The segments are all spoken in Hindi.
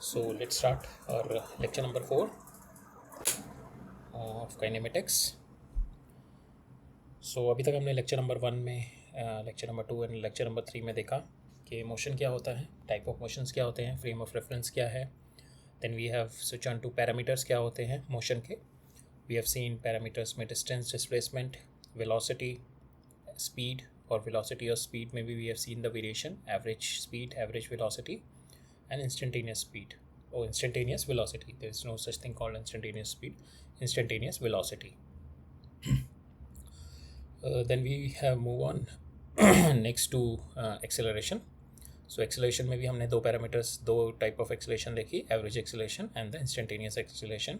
So let's start our lecture number 4 of kinematics. So अभी तक हमने लेक्चर नंबर 1 में, lecture number 2 and lecture number 3 में देखा कि मोशन क्या होता है, टाइप ऑफ मोशंस क्या होते हैं, फ्रेम ऑफ रेफरेंस क्या है. Then we have switch on to parameters क्या होते हैं मोशन के. वी हैव सीन पैरामीटर्स में डिस्टेंस, डिस्प्लेसमेंट, वेलोसिटी, स्पीड और वेलोसिटी और स्पीड में भी we have seen the variation, average speed, average velocity and instantaneous speed or instantaneous velocity. There is no such thing called instantaneous speed, instantaneous velocity. Then we have move on next to acceleration. So acceleration में भी हमने दो parameters, दो type of acceleration देखी, average acceleration and the instantaneous acceleration.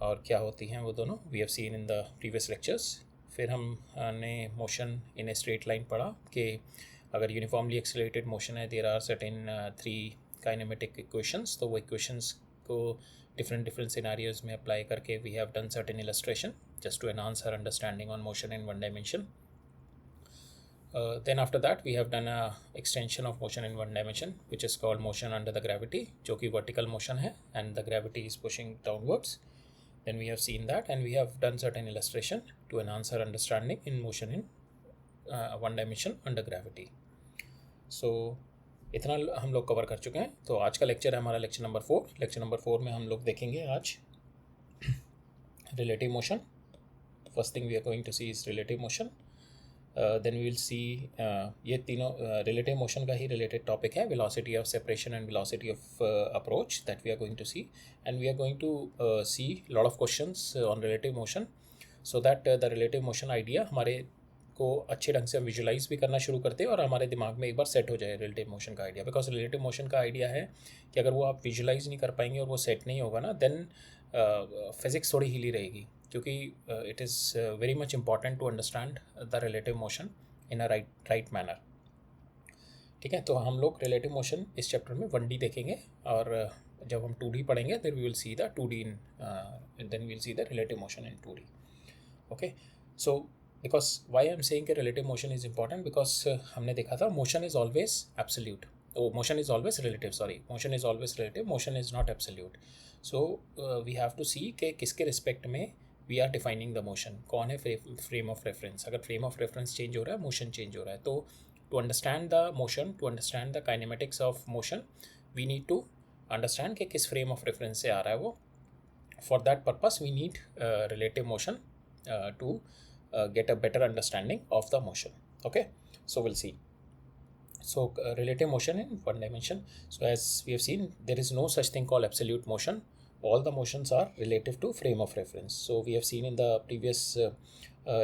और क्या होती हैं वो दोनों we have seen in the previous lectures. फिर हमने motion in a straight line पढ़ा कि अगर uniformly accelerated motion है there are certain three kinematic equations. तो वो इक्वेशंस को डिफरेंट सिनारियोज में अप्लाई करके we have done certain illustration just to enhance her understanding on motion in one dimension. Then after that we have done a extension of motion in one dimension which is called motion under the gravity, जो कि वर्टिकल मोशन है and the gravity is pushing downwards. Then we have seen that and we have done certain illustration to enhance her understanding in motion in one dimension under gravity. So इतना हम लोग कवर कर चुके हैं. तो आज का लेक्चर है हमारा लेक्चर नंबर 4. लेक्चर नंबर 4 में हम लोग देखेंगे आज relative motion. First thing we are going to see is relative motion. Then we will see ये तीनों रिलेटिव मोशन का ही रिलेटेड टॉपिक है. Velocity of separation and velocity of approach that we are going to see, and we are going to see lot of questions on relative motion so that the relative motion idea हमारे को अच्छे ढंग से विजुलाइज भी करना शुरू करते हैं और हमारे दिमाग में एक बार सेट हो जाए रिलेटिव मोशन का आइडिया. बिकॉज रिलेटिव मोशन का आइडिया है कि अगर वो आप विजुलाइज नहीं कर पाएंगे और वो सेट नहीं होगा ना, देन फिजिक्स थोड़ी हिली रहेगी, क्योंकि it is very much important to understand the relative motion in a right manner. ठीक है, तो हम लोग रिलेटिव मोशन इस चैप्टर में 1D देखेंगे और जब हम 2D पढ़ेंगे then we will see the 2D in then we will see the relative motion in 2D. Okay, so because why I'm saying कि relative motion is important, because हमने देखा था motion is always absolute, motion is always relative, motion is always relative, motion is not absolute. So we have to see कि किसके respect में we are defining the motion, कौन है frame of reference. अगर frame of reference change हो रहा है, motion change हो रहा है, तो to understand the motion, to understand the kinematics of motion, we need to understand कि किस frame of reference से आ रहा है वो. For that purpose we need relative motion to get a better understanding of the motion. Okay, so we'll see. So relative motion in one dimension. So as we have seen, there is no such thing called absolute motion. All the motions are relative to frame of reference. So we have seen in the previous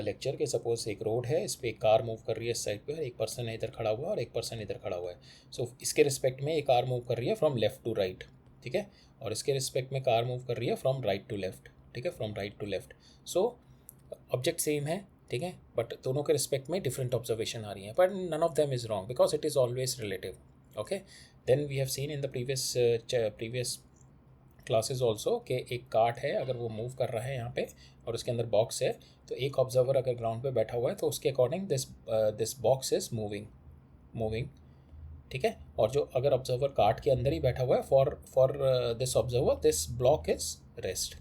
lecture कि suppose एक रोड है, इस पर एक कार मूव कर रही है इस साइड पे, एक पर्सन इधर खड़ा हुआ है और एक पर्सन इधर खड़ा हुआ है. सो इसके रिस्पेक्ट में एक कार मूव कर रही है फ्रॉम लेफ्ट टू राइट, ठीक है, और इसके रिस्पेक्ट में कार मूव कर रही है फ्रॉम राइट टू लेफ्ट, ठीक है, from right to left. So object same है, ठीक है, बट दोनों के रिस्पेक्ट में डिफरेंट ऑब्जर्वेशन आ रही हैं, but none of them is wrong because it is always relative. Okay, then we have seen in the previous classes also कि एक कार्ट है, अगर वो मूव कर रहा है यहाँ पे और उसके अंदर बॉक्स है, तो एक ऑब्जर्वर अगर ग्राउंड पे बैठा हुआ है तो उसके according this box is moving, ठीक है, और जो अगर ऑब्जर्वर कार्ट के अंदर ही बैठा हुआ है, for this observer this block is rest,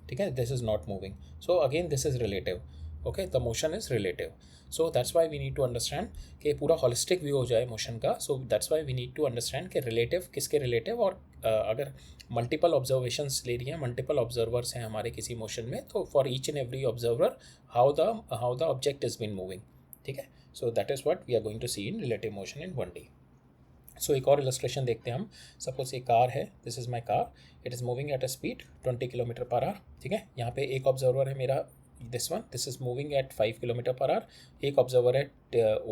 ठीक है, this is not moving. So again this is relative. Okay, the motion is relative. So that's why we need to understand कि पूरा होलिस्टिक व्यू हो जाए मोशन का. So that's why we need to understand कि रिलेटिव किसके रिलेटिव, और अगर मल्टीपल ऑब्जर्वेशंस ले रही हैं, मल्टीपल ऑब्जर्वर्स हैं हमारे किसी मोशन में, तो for each and every observer how the object is been moving, ठीक है. So that is what we are going to see in relative motion in 1D. So एक और इलस्ट्रेशन देखते हैं हम. सपोज एक कार है, this is my car, it is moving at a speed 20 kilometre per our, ठीक है. यहाँ पे एक ऑब्जर्वर है मेरा, this is moving eight 5 kilometre per our. एक ऑब्जर्वर है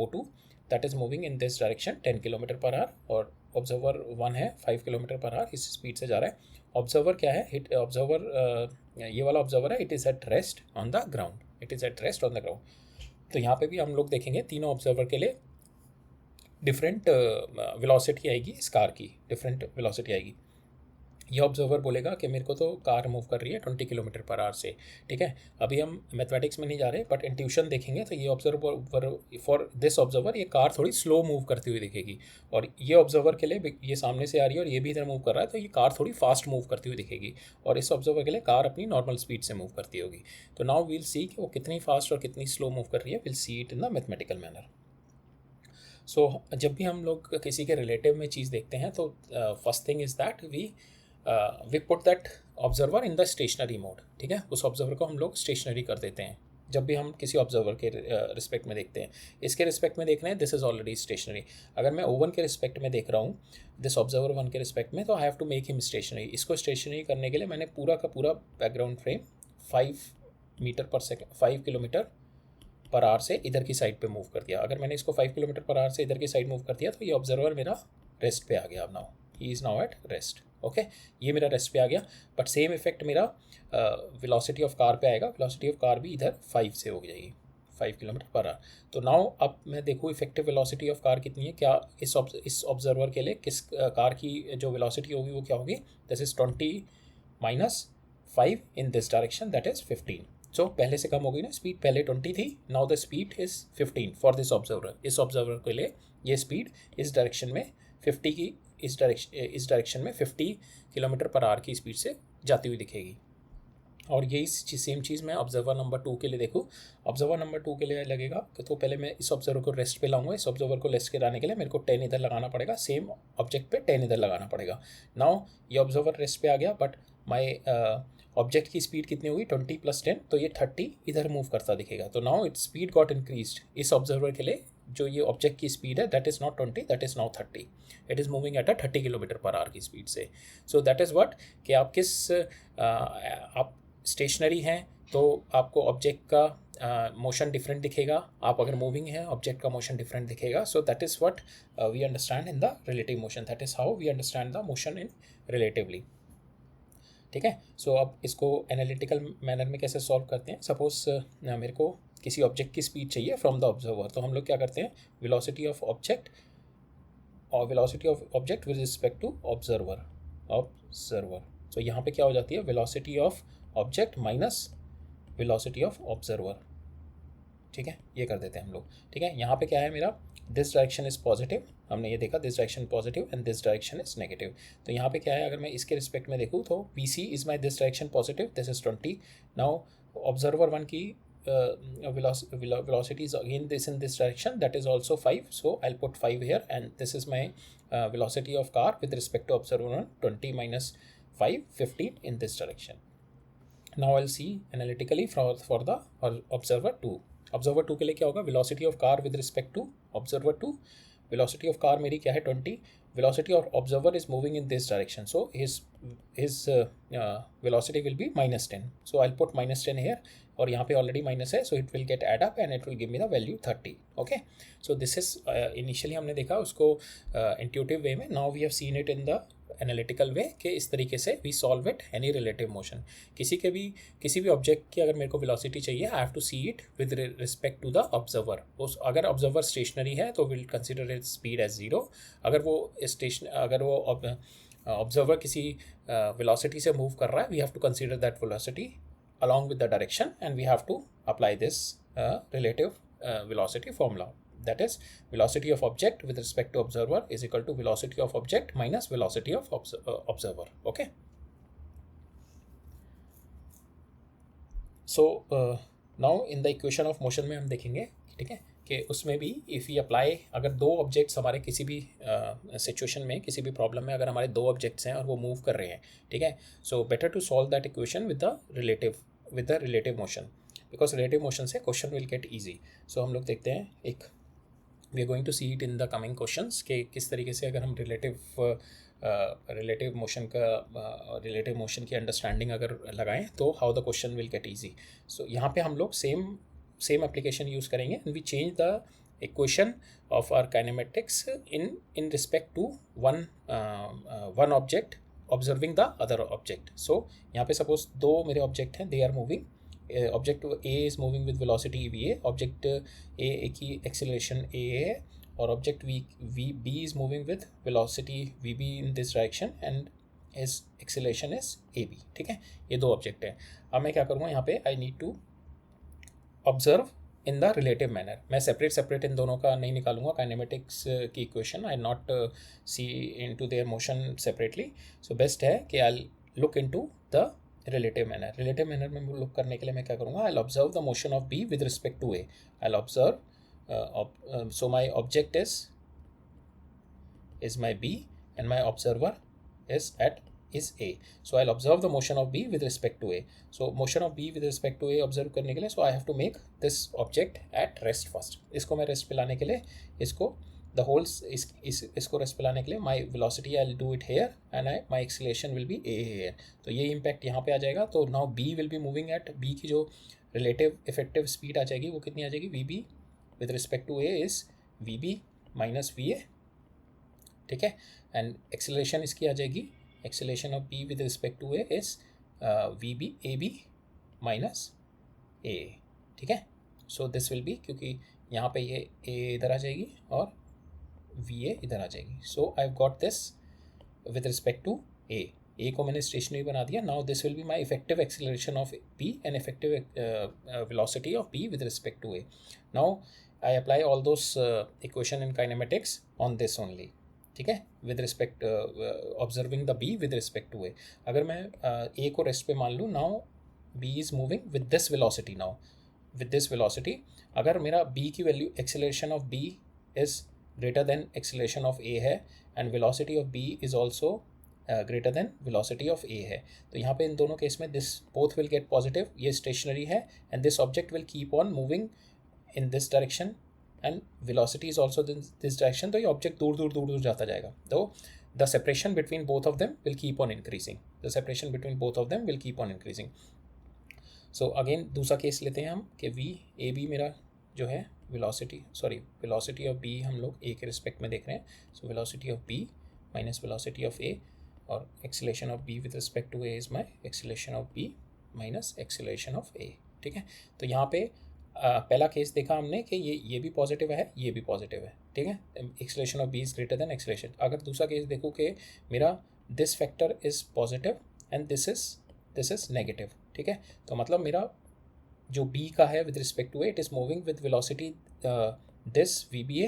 O2 that is moving in this direction 10 kilometre per our, और ऑब्जर्वर 1 है 5 किलोमीटर पर आवर, इस स्पीड से जा रहा है. ऑब्जर्वर क्या है, ये वाला ऑब्जर्वर है, it is at rest on the ground, it is at rest on the ground. तो यहाँ पे भी हम लोग देखेंगे तीनों ऑब्जर्वर के लिए डिफरेंट वेलोसिटी आएगी, इस कार की डिफरेंट वेलोसिटी आएगी. ये ऑब्जर्वर बोलेगा कि मेरे को तो कार मूव कर रही है 20 किलोमीटर पर आवर से, ठीक है। अभी हम मैथमेटिक्स में नहीं जा रहे, बट इंट्यूशन देखेंगे तो ये ऑब्जर्वर, फॉर दिस ऑब्जर्वर ये कार थोड़ी स्लो मूव करती हुई दिखेगी, और ये ऑब्जर्वर के लिए ये सामने से आ रही है और ये भी इधर मूव कर रहा है, तो ये कार थोड़ी फास्ट मूव करती हुई दिखेगी, और इस ऑब्जर्वर के लिए कार अपनी नॉर्मल स्पीड से मूव करती होगी। तो नाउ वील सी कि वो कितनी फास्ट और कितनी स्लो मूव कर रही है, will see it in the mathematical manner. So जब भी हम लोग किसी के रिलेटिव में चीज़ देखते हैं तो first thing is that we put that observer in the stationary mode, ठीक है। उस ऑब्जर्वर को हम लोग स्टेशनरी कर देते हैं जब भी हम किसी ऑब्जर्वर के रिस्पेक्ट में देखते हैं। इसके रिस्पेक्ट में देख रहे हैं, दिस इज़ ऑलरेडी स्टेशनरी। अगर मैं ओवन के रिस्पेक्ट में देख रहा हूँ, दिस ऑब्जर्वर वन के रिस्पेक्ट में, तो I have to make him stationary. इसको स्टेशनरी करने के लिए मैंने पूरा का पूरा background frame 5 kilometre per hour से इधर की साइड पे मूव कर दिया। अगर मैंने इसको 5 किलोमीटर पर आवर से इधर की साइड मूव कर दिया तो ये ऑब्जर्वर मेरा रेस्ट पे आ गया। अब now he is now at rest, okay. ये मेरा रेस्ट पे आ गया, बट सेम इफेक्ट मेरा वेलोसिटी ऑफ कार पे आएगा। वेलोसिटी ऑफ कार भी इधर 5 से हो जाएगी, 5 किलोमीटर पर आवर। तो नाउ अब मैं देखूँ इफेक्टिव वेलोसिटी ऑफ कार कितनी है, क्या इस ऑब्जर्वर के लिए किस कार की जो वेलोसिटी होगी वो क्या होगी। This is 20 minus 5 in this direction, that is 15। सो पहले से कम हो गई ना स्पीड, पहले 20 थी, now the speed is 15 for this observer. इस ऑब्जर्वर के लिए ये स्पीड इस डायरेक्शन में 50 की, इस डायरेक्शन में 50 किलोमीटर पर आवर की स्पीड से जाती हुई दिखेगी। और यही सेम चीज़ मैं ऑब्जर्वर नंबर 2 के लिए देखूँ। ऑब्जर्वर नंबर 2 के लिए लगेगा कि तो पहले मैं इस ऑब्जर्वर को रेस्ट पे लाऊंगा। इस ऑब्जर्वर को रेस्ट के लाने के लिए मेरे को 10 इधर लगाना पड़ेगा, सेम ऑब्जेक्ट पे 10 इधर लगाना पड़ेगा। नाउ ये ऑब्जर्वर रेस्ट पे आ गया, बट माई ऑब्जेक्ट की स्पीड कितनी होगी 20 + 10, तो ये 30 इधर मूव करता दिखेगा। तो now its speed got increased. इस ऑब्जर्वर के लिए जो ये ऑब्जेक्ट की स्पीड है that is not 20, that is now 30। It is moving at a 30 kilometre per hour की स्पीड से। सो दैट इज़ व्हाट कि आप आप स्टेशनरी हैं तो आपको ऑब्जेक्ट का मोशन डिफरेंट दिखेगा, आप अगर मूविंग है ऑब्जेक्ट का मोशन डिफरेंट दिखेगा। So that is what we understand in the relative motion, that is how we understand the motion in relatively, ठीक है। सो अब इसको एनालिटिकल मैनर में कैसे सॉल्व करते हैं। सपोज मेरे को किसी ऑब्जेक्ट की स्पीड चाहिए फ्रॉम द ऑब्जर्वर, तो हम लोग क्या करते हैं, वेलोसिटी ऑफ ऑब्जेक्ट और velocity of object with respect to observer. So यहाँ पे क्या हो जाती है, velocity of object minus velocity of observer, ठीक है। ये कर देते हैं हम लोग, ठीक है। यहाँ पे क्या है मेरा, दिस डायरेक्शन इज़ पॉजिटिव, हमने ये देखा this direction positive and this direction is negative. तो यहाँ पे क्या है, अगर मैं इसके रिस्पेक्ट में देखूँ तो we see is my this direction positive, this is 20। Now observer one की velocity is again this in this direction, that is also 5, so I'll put 5 here, and this is my velocity of car with respect to observer 1, 20 minus 5, 15 in this direction. Now I'll see analytically for the observer 2. observer 2 के लिए क्या होगा, velocity of car with respect to observer 2, velocity of car मेरी क्या है 20, velocity of observer is moving in this direction, so his velocity will be -10, so I'll put -10 here, और यहाँ पे ऑलरेडी माइनस है, so it will get add up and it will give me the value 30, okay. So this is initially हमने देखा उसको इंट्यूटिव वे में, now we have seen it in the analytical way कि इस तरीके से we solve it any relative motion. किसी भी ऑब्जेक्ट की अगर मेरे को वेलोसिटी चाहिए, I have to see it with respect to the observer. अगर ऑब्जर्वर स्टेशनरी है तो will consider it speed as 0। अगर वो ऑब्जर्वर किसी वेलोसिटी से मूव कर रहा है, we have to consider that velocity along with the direction, and we have to apply this relative velocity formula, that is velocity of object with respect to observer is equal to velocity of object minus velocity of observer, okay. So now in the equation of motion में हम देखेंगे, ठीक है, कि उसमें भी इफ़ यू अप्लाई, अगर दो ऑब्जेक्ट्स हमारे किसी भी सिचुएशन में, किसी भी प्रॉब्लम में अगर हमारे दो ऑब्जेक्ट्स हैं और वो मूव कर रहे हैं, ठीक है, so better to solve that equation with the relative motion, because relative motion से question will get easy. So हम लोग देखते हैं, एक we are going to see it in the coming questions कि किस तरीके से अगर हम रिलेटिव मोशन की अंडरस्टैंडिंग अगर लगाएं तो how the question will get easy. So यहाँ पे हम लोग सेम एप्लीकेशन यूज़ करेंगे, and we change the equation of our kinematics in respect to one object observing the other object. So यहाँ पे सपोज दो मेरे ऑब्जेक्ट हैं, they are moving, object A is moving with velocity v A, object A की एक्सेलरेशन ए है, और object v B is moving with velocity we B in this direction, and is acceleration is A B, ठीक है, ये दो ऑब्जेक्ट है। अब मैं क्या करूँगा यहाँ पे, I need to observe in the relative manner. मैं सेपरेट इन दोनों का नहीं निकालूंगा काइनेमेटिक्स की equation, I not see into their motion separately. So best है कि I look into the relative manner में लुक करने के लिए मैं क्या करूँगा, I observe the motion of B with respect to A. I observe, so my object is my B and my observer is A. So I'll observe the motion of B with respect to A. So motion of B with respect to A observe करने के लिए, so I have to make this object at rest first. इसको मैं rest पे लाने के लिए, इसको the whole इसको rest पे लाने के लिए my velocity I'll do it here and my acceleration will be A here. तो ये impact यहाँ पे आ जाएगा। तो now B will be moving at, B की जो relative effective speed आ जाएगी वो कितनी आ जाएगी, VB with respect to A is VB minus VA, ठीक है। एंड एक्सेलरेशन इसकी आ जाएगी, acceleration of B with respect to A is v B A B minus A, ठीक है। सो दिस विल बी, क्योंकि यहाँ पे ये ए इधर आ जाएगी और वी ए इधर आ जाएगी। So I have got this with respect to A को मैंने स्टेशनरी बना दिया। Now this will be my effective acceleration of B and effective velocity of B with respect to A. Now I apply all those equation in kinematics on this only, ठीक है, with respect observing the B with respect to A. अगर मैं ए को रेस्ट पे मान लूँ, now B is moving with this velocity, now with this velocity अगर मेरा बी की value, acceleration of B is greater than acceleration of A है and velocity of B is also greater than velocity of A है, तो यहाँ पे इन दोनों केस में this both will get positive, ये स्टेशनरी है and this object will keep on moving in this direction and velocity is also this direction, तो ये ऑब्जेक्ट दूर दूर जाता जाएगा। तो the separation between both of them will keep on increasing, the separation between both of them will keep on increasing. So again दूसरा केस लेते हैं हम कि v a b मेरा जो है velocity of b हम लोग a के रिस्पेक्ट में देख रहे हैं। so velocity of b minus velocity of a और acceleration of b with respect to a is my acceleration of b minus acceleration of a, ठीक है। तो यहाँ पे पहला केस देखा हमने कि ये भी पॉजिटिव है, ये भी पॉजिटिव है, ठीक है, acceleration of B is greater than acceleration. अगर दूसरा केस देखो कि मेरा this factor is positive and this is negative, ठीक है, तो मतलब मेरा जो बी का है with respect to A it is moving with velocity this V B A,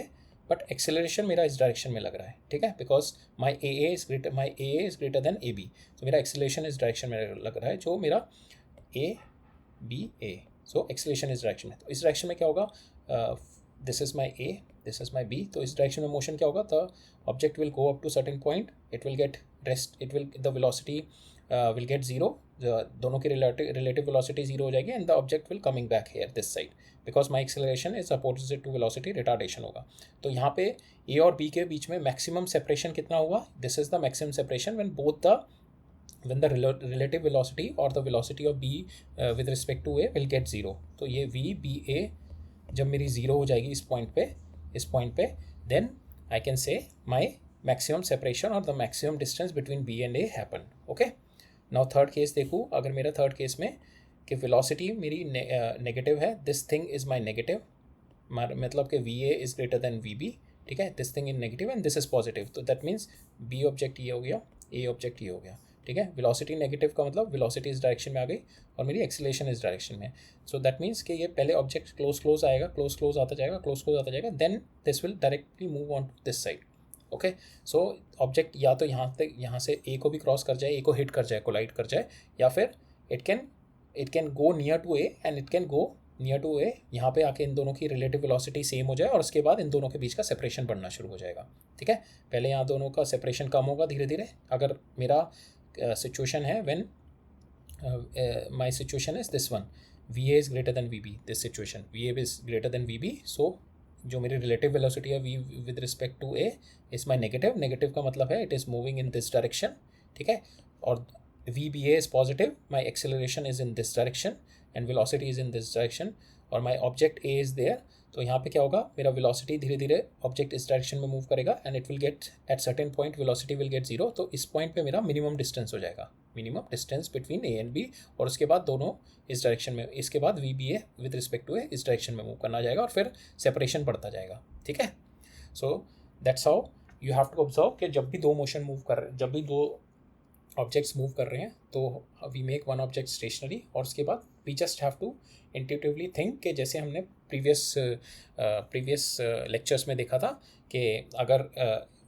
but acceleration मेरा इस डायरेक्शन में लग रहा है, ठीक है, because my A is greater than A B, तो मेरा एक्सेलरेशन इस डायरेक्शन में लग रहा है जो मेरा A B A, so acceleration इस डायरेक्शन में। तो इस डायरेक्शन में क्या होगा, this is my A, this is my B, तो इस डायरेक्शन में मोशन क्या होगा, the object will go up to certain point, it will get rest, it will the velocity will get zero, दोनों की रिलेटिव वेलोसिटी जीरो हो जाएगी and the object will coming back here this side because my acceleration is opposite to velocity, retardation होगा। तो यहाँ पे ए और बी के बीच में मैक्सिमम सेपरेशन कितना हुआ, this is the maximum separation when the relative velocity or the velocity of b with respect to a will get zero। तो ये v b a जब मेरी ज़ीरो हो जाएगी इस पॉइंट पे then I can say my maximum separation or the maximum distance between b and a happened। okay, now third case देखूँ, अगर मेरा थर्ड केस में कि velocity मेरी नेगेटिव है, this thing is my negative, मतलब कि va is greater than vb, ठीक है, this thing is negative and this is positive, तो that means b ऑब्जेक्ट ये हो गया, a ऑब्जेक्ट ये हो गया, ठीक है। वेलोसिटी नेगेटिव का मतलब वेलोसिटी इस डायरेक्शन में आ गई और मेरी एक्सेलरेशन इस डायरेक्शन में। सो दैट मीन्स कि ये पहले ऑब्जेक्ट क्लोज आएगा, क्लोज आता जाएगा, then this will directly move on to this side. Okay, so object या तो यहाँ से ए को भी क्रॉस कर जाए, ए को हिट कर जाए, कोलाइड कर जाए, या फिर it can go near to A and it can go near to A, यहाँ पे आके इन दोनों की रिलेटिव वेलोसिटी सेम हो जाए और उसके बाद इन दोनों के बीच का सेपरेशन बढ़ना शुरू हो जाएगा, ठीक है। पहले यहाँ दोनों का सेपरेशन कम होगा धीरे धीरे। अगर मेरा सिचुएशन है when my situation is this one, v A is greater than v B, this situation v A is greater than v B, so जो मेरी रिलेटिव वेलोसिटी है v with respect to A is my negative का मतलब है it is moving in this direction, ठीक है, और v B A is positive, my acceleration is in this direction and velocity is in this direction और माई ऑब्जेक्ट ए इज़ देयर। तो यहाँ पे क्या होगा, मेरा वेलोसिटी धीरे धीरे ऑब्जेक्ट इस डायरेक्शन में मूव करेगा and it will get at certain point velocity will get zero. तो इस पॉइंट पे मेरा मिनिमम डिस्टेंस हो जाएगा, minimum distance between A and B, और उसके बाद दोनों इस डायरेक्शन में, इसके बाद v B A with respect to A इस डायरेक्शन में मूव करना जाएगा और फिर सेपरेशन बढ़ता जाएगा, ठीक है। So that's how you have to observe कि जब भी दो मोशन मूव कर रहे, जब भी दो ऑब्जेक्ट्स मूव कर रहे हैं तो we make one object stationary, और उसके बाद we just have to intuitively think कि जैसे हमने प्रीवियस लेक्चर्स में देखा था कि अगर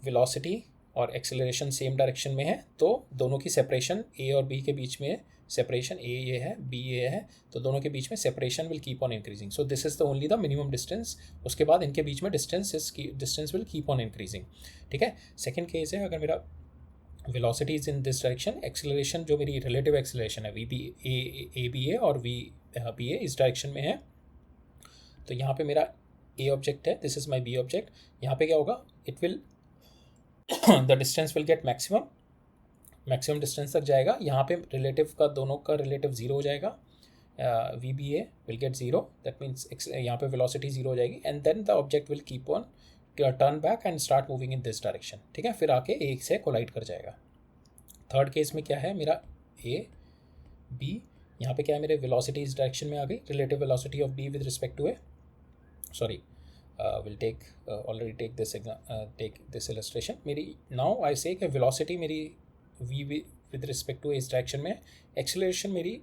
वेलोसिटी और एक्सेलरेशन सेम डायरेक्शन में है तो दोनों की सेपरेशन ए और बी के बीच में है, सेपरेशन ए ये है बी ये है, तो दोनों के बीच में separation will keep on increasing. So this is the only the minimum distance. उसके बाद इनके बीच में distance will keep on increasing. ठीक है. सेकेंड केस है, अगर मेरा velocity is in this direction, acceleration जो मेरी relative acceleration है वी बी ए बी ए और वी बी ए इस डायरेक्शन में है, तो यहाँ पे मेरा ए ऑब्जेक्ट है, this is my B object. यहाँ पे क्या होगा, it will the distance will get maximum distance तक जाएगा. यहाँ पे रिलेटिव का दोनों का रिलेटिव जीरो हो जाएगा. V B A will get zero, that means यहाँ पे वेलोसिटी जीरो हो जाएगी, and then the object will keep on turn back and start moving in this direction. ठीक है. फिर आके ए से कोलाइड कर जाएगा. थर्ड केस में क्या है, मेरा ए बी, यहाँ पे क्या है, मेरे वेलोसिटी इस डायरेक्शन में आ गई, relative velocity of B with respect to A, sorry will take this illustration. मेरी नाउ आई से कि वेलोसिटी मेरी वी विद रिस्पेक्ट टू इस डायरेक्शन में, एक्सेलरेशन मेरी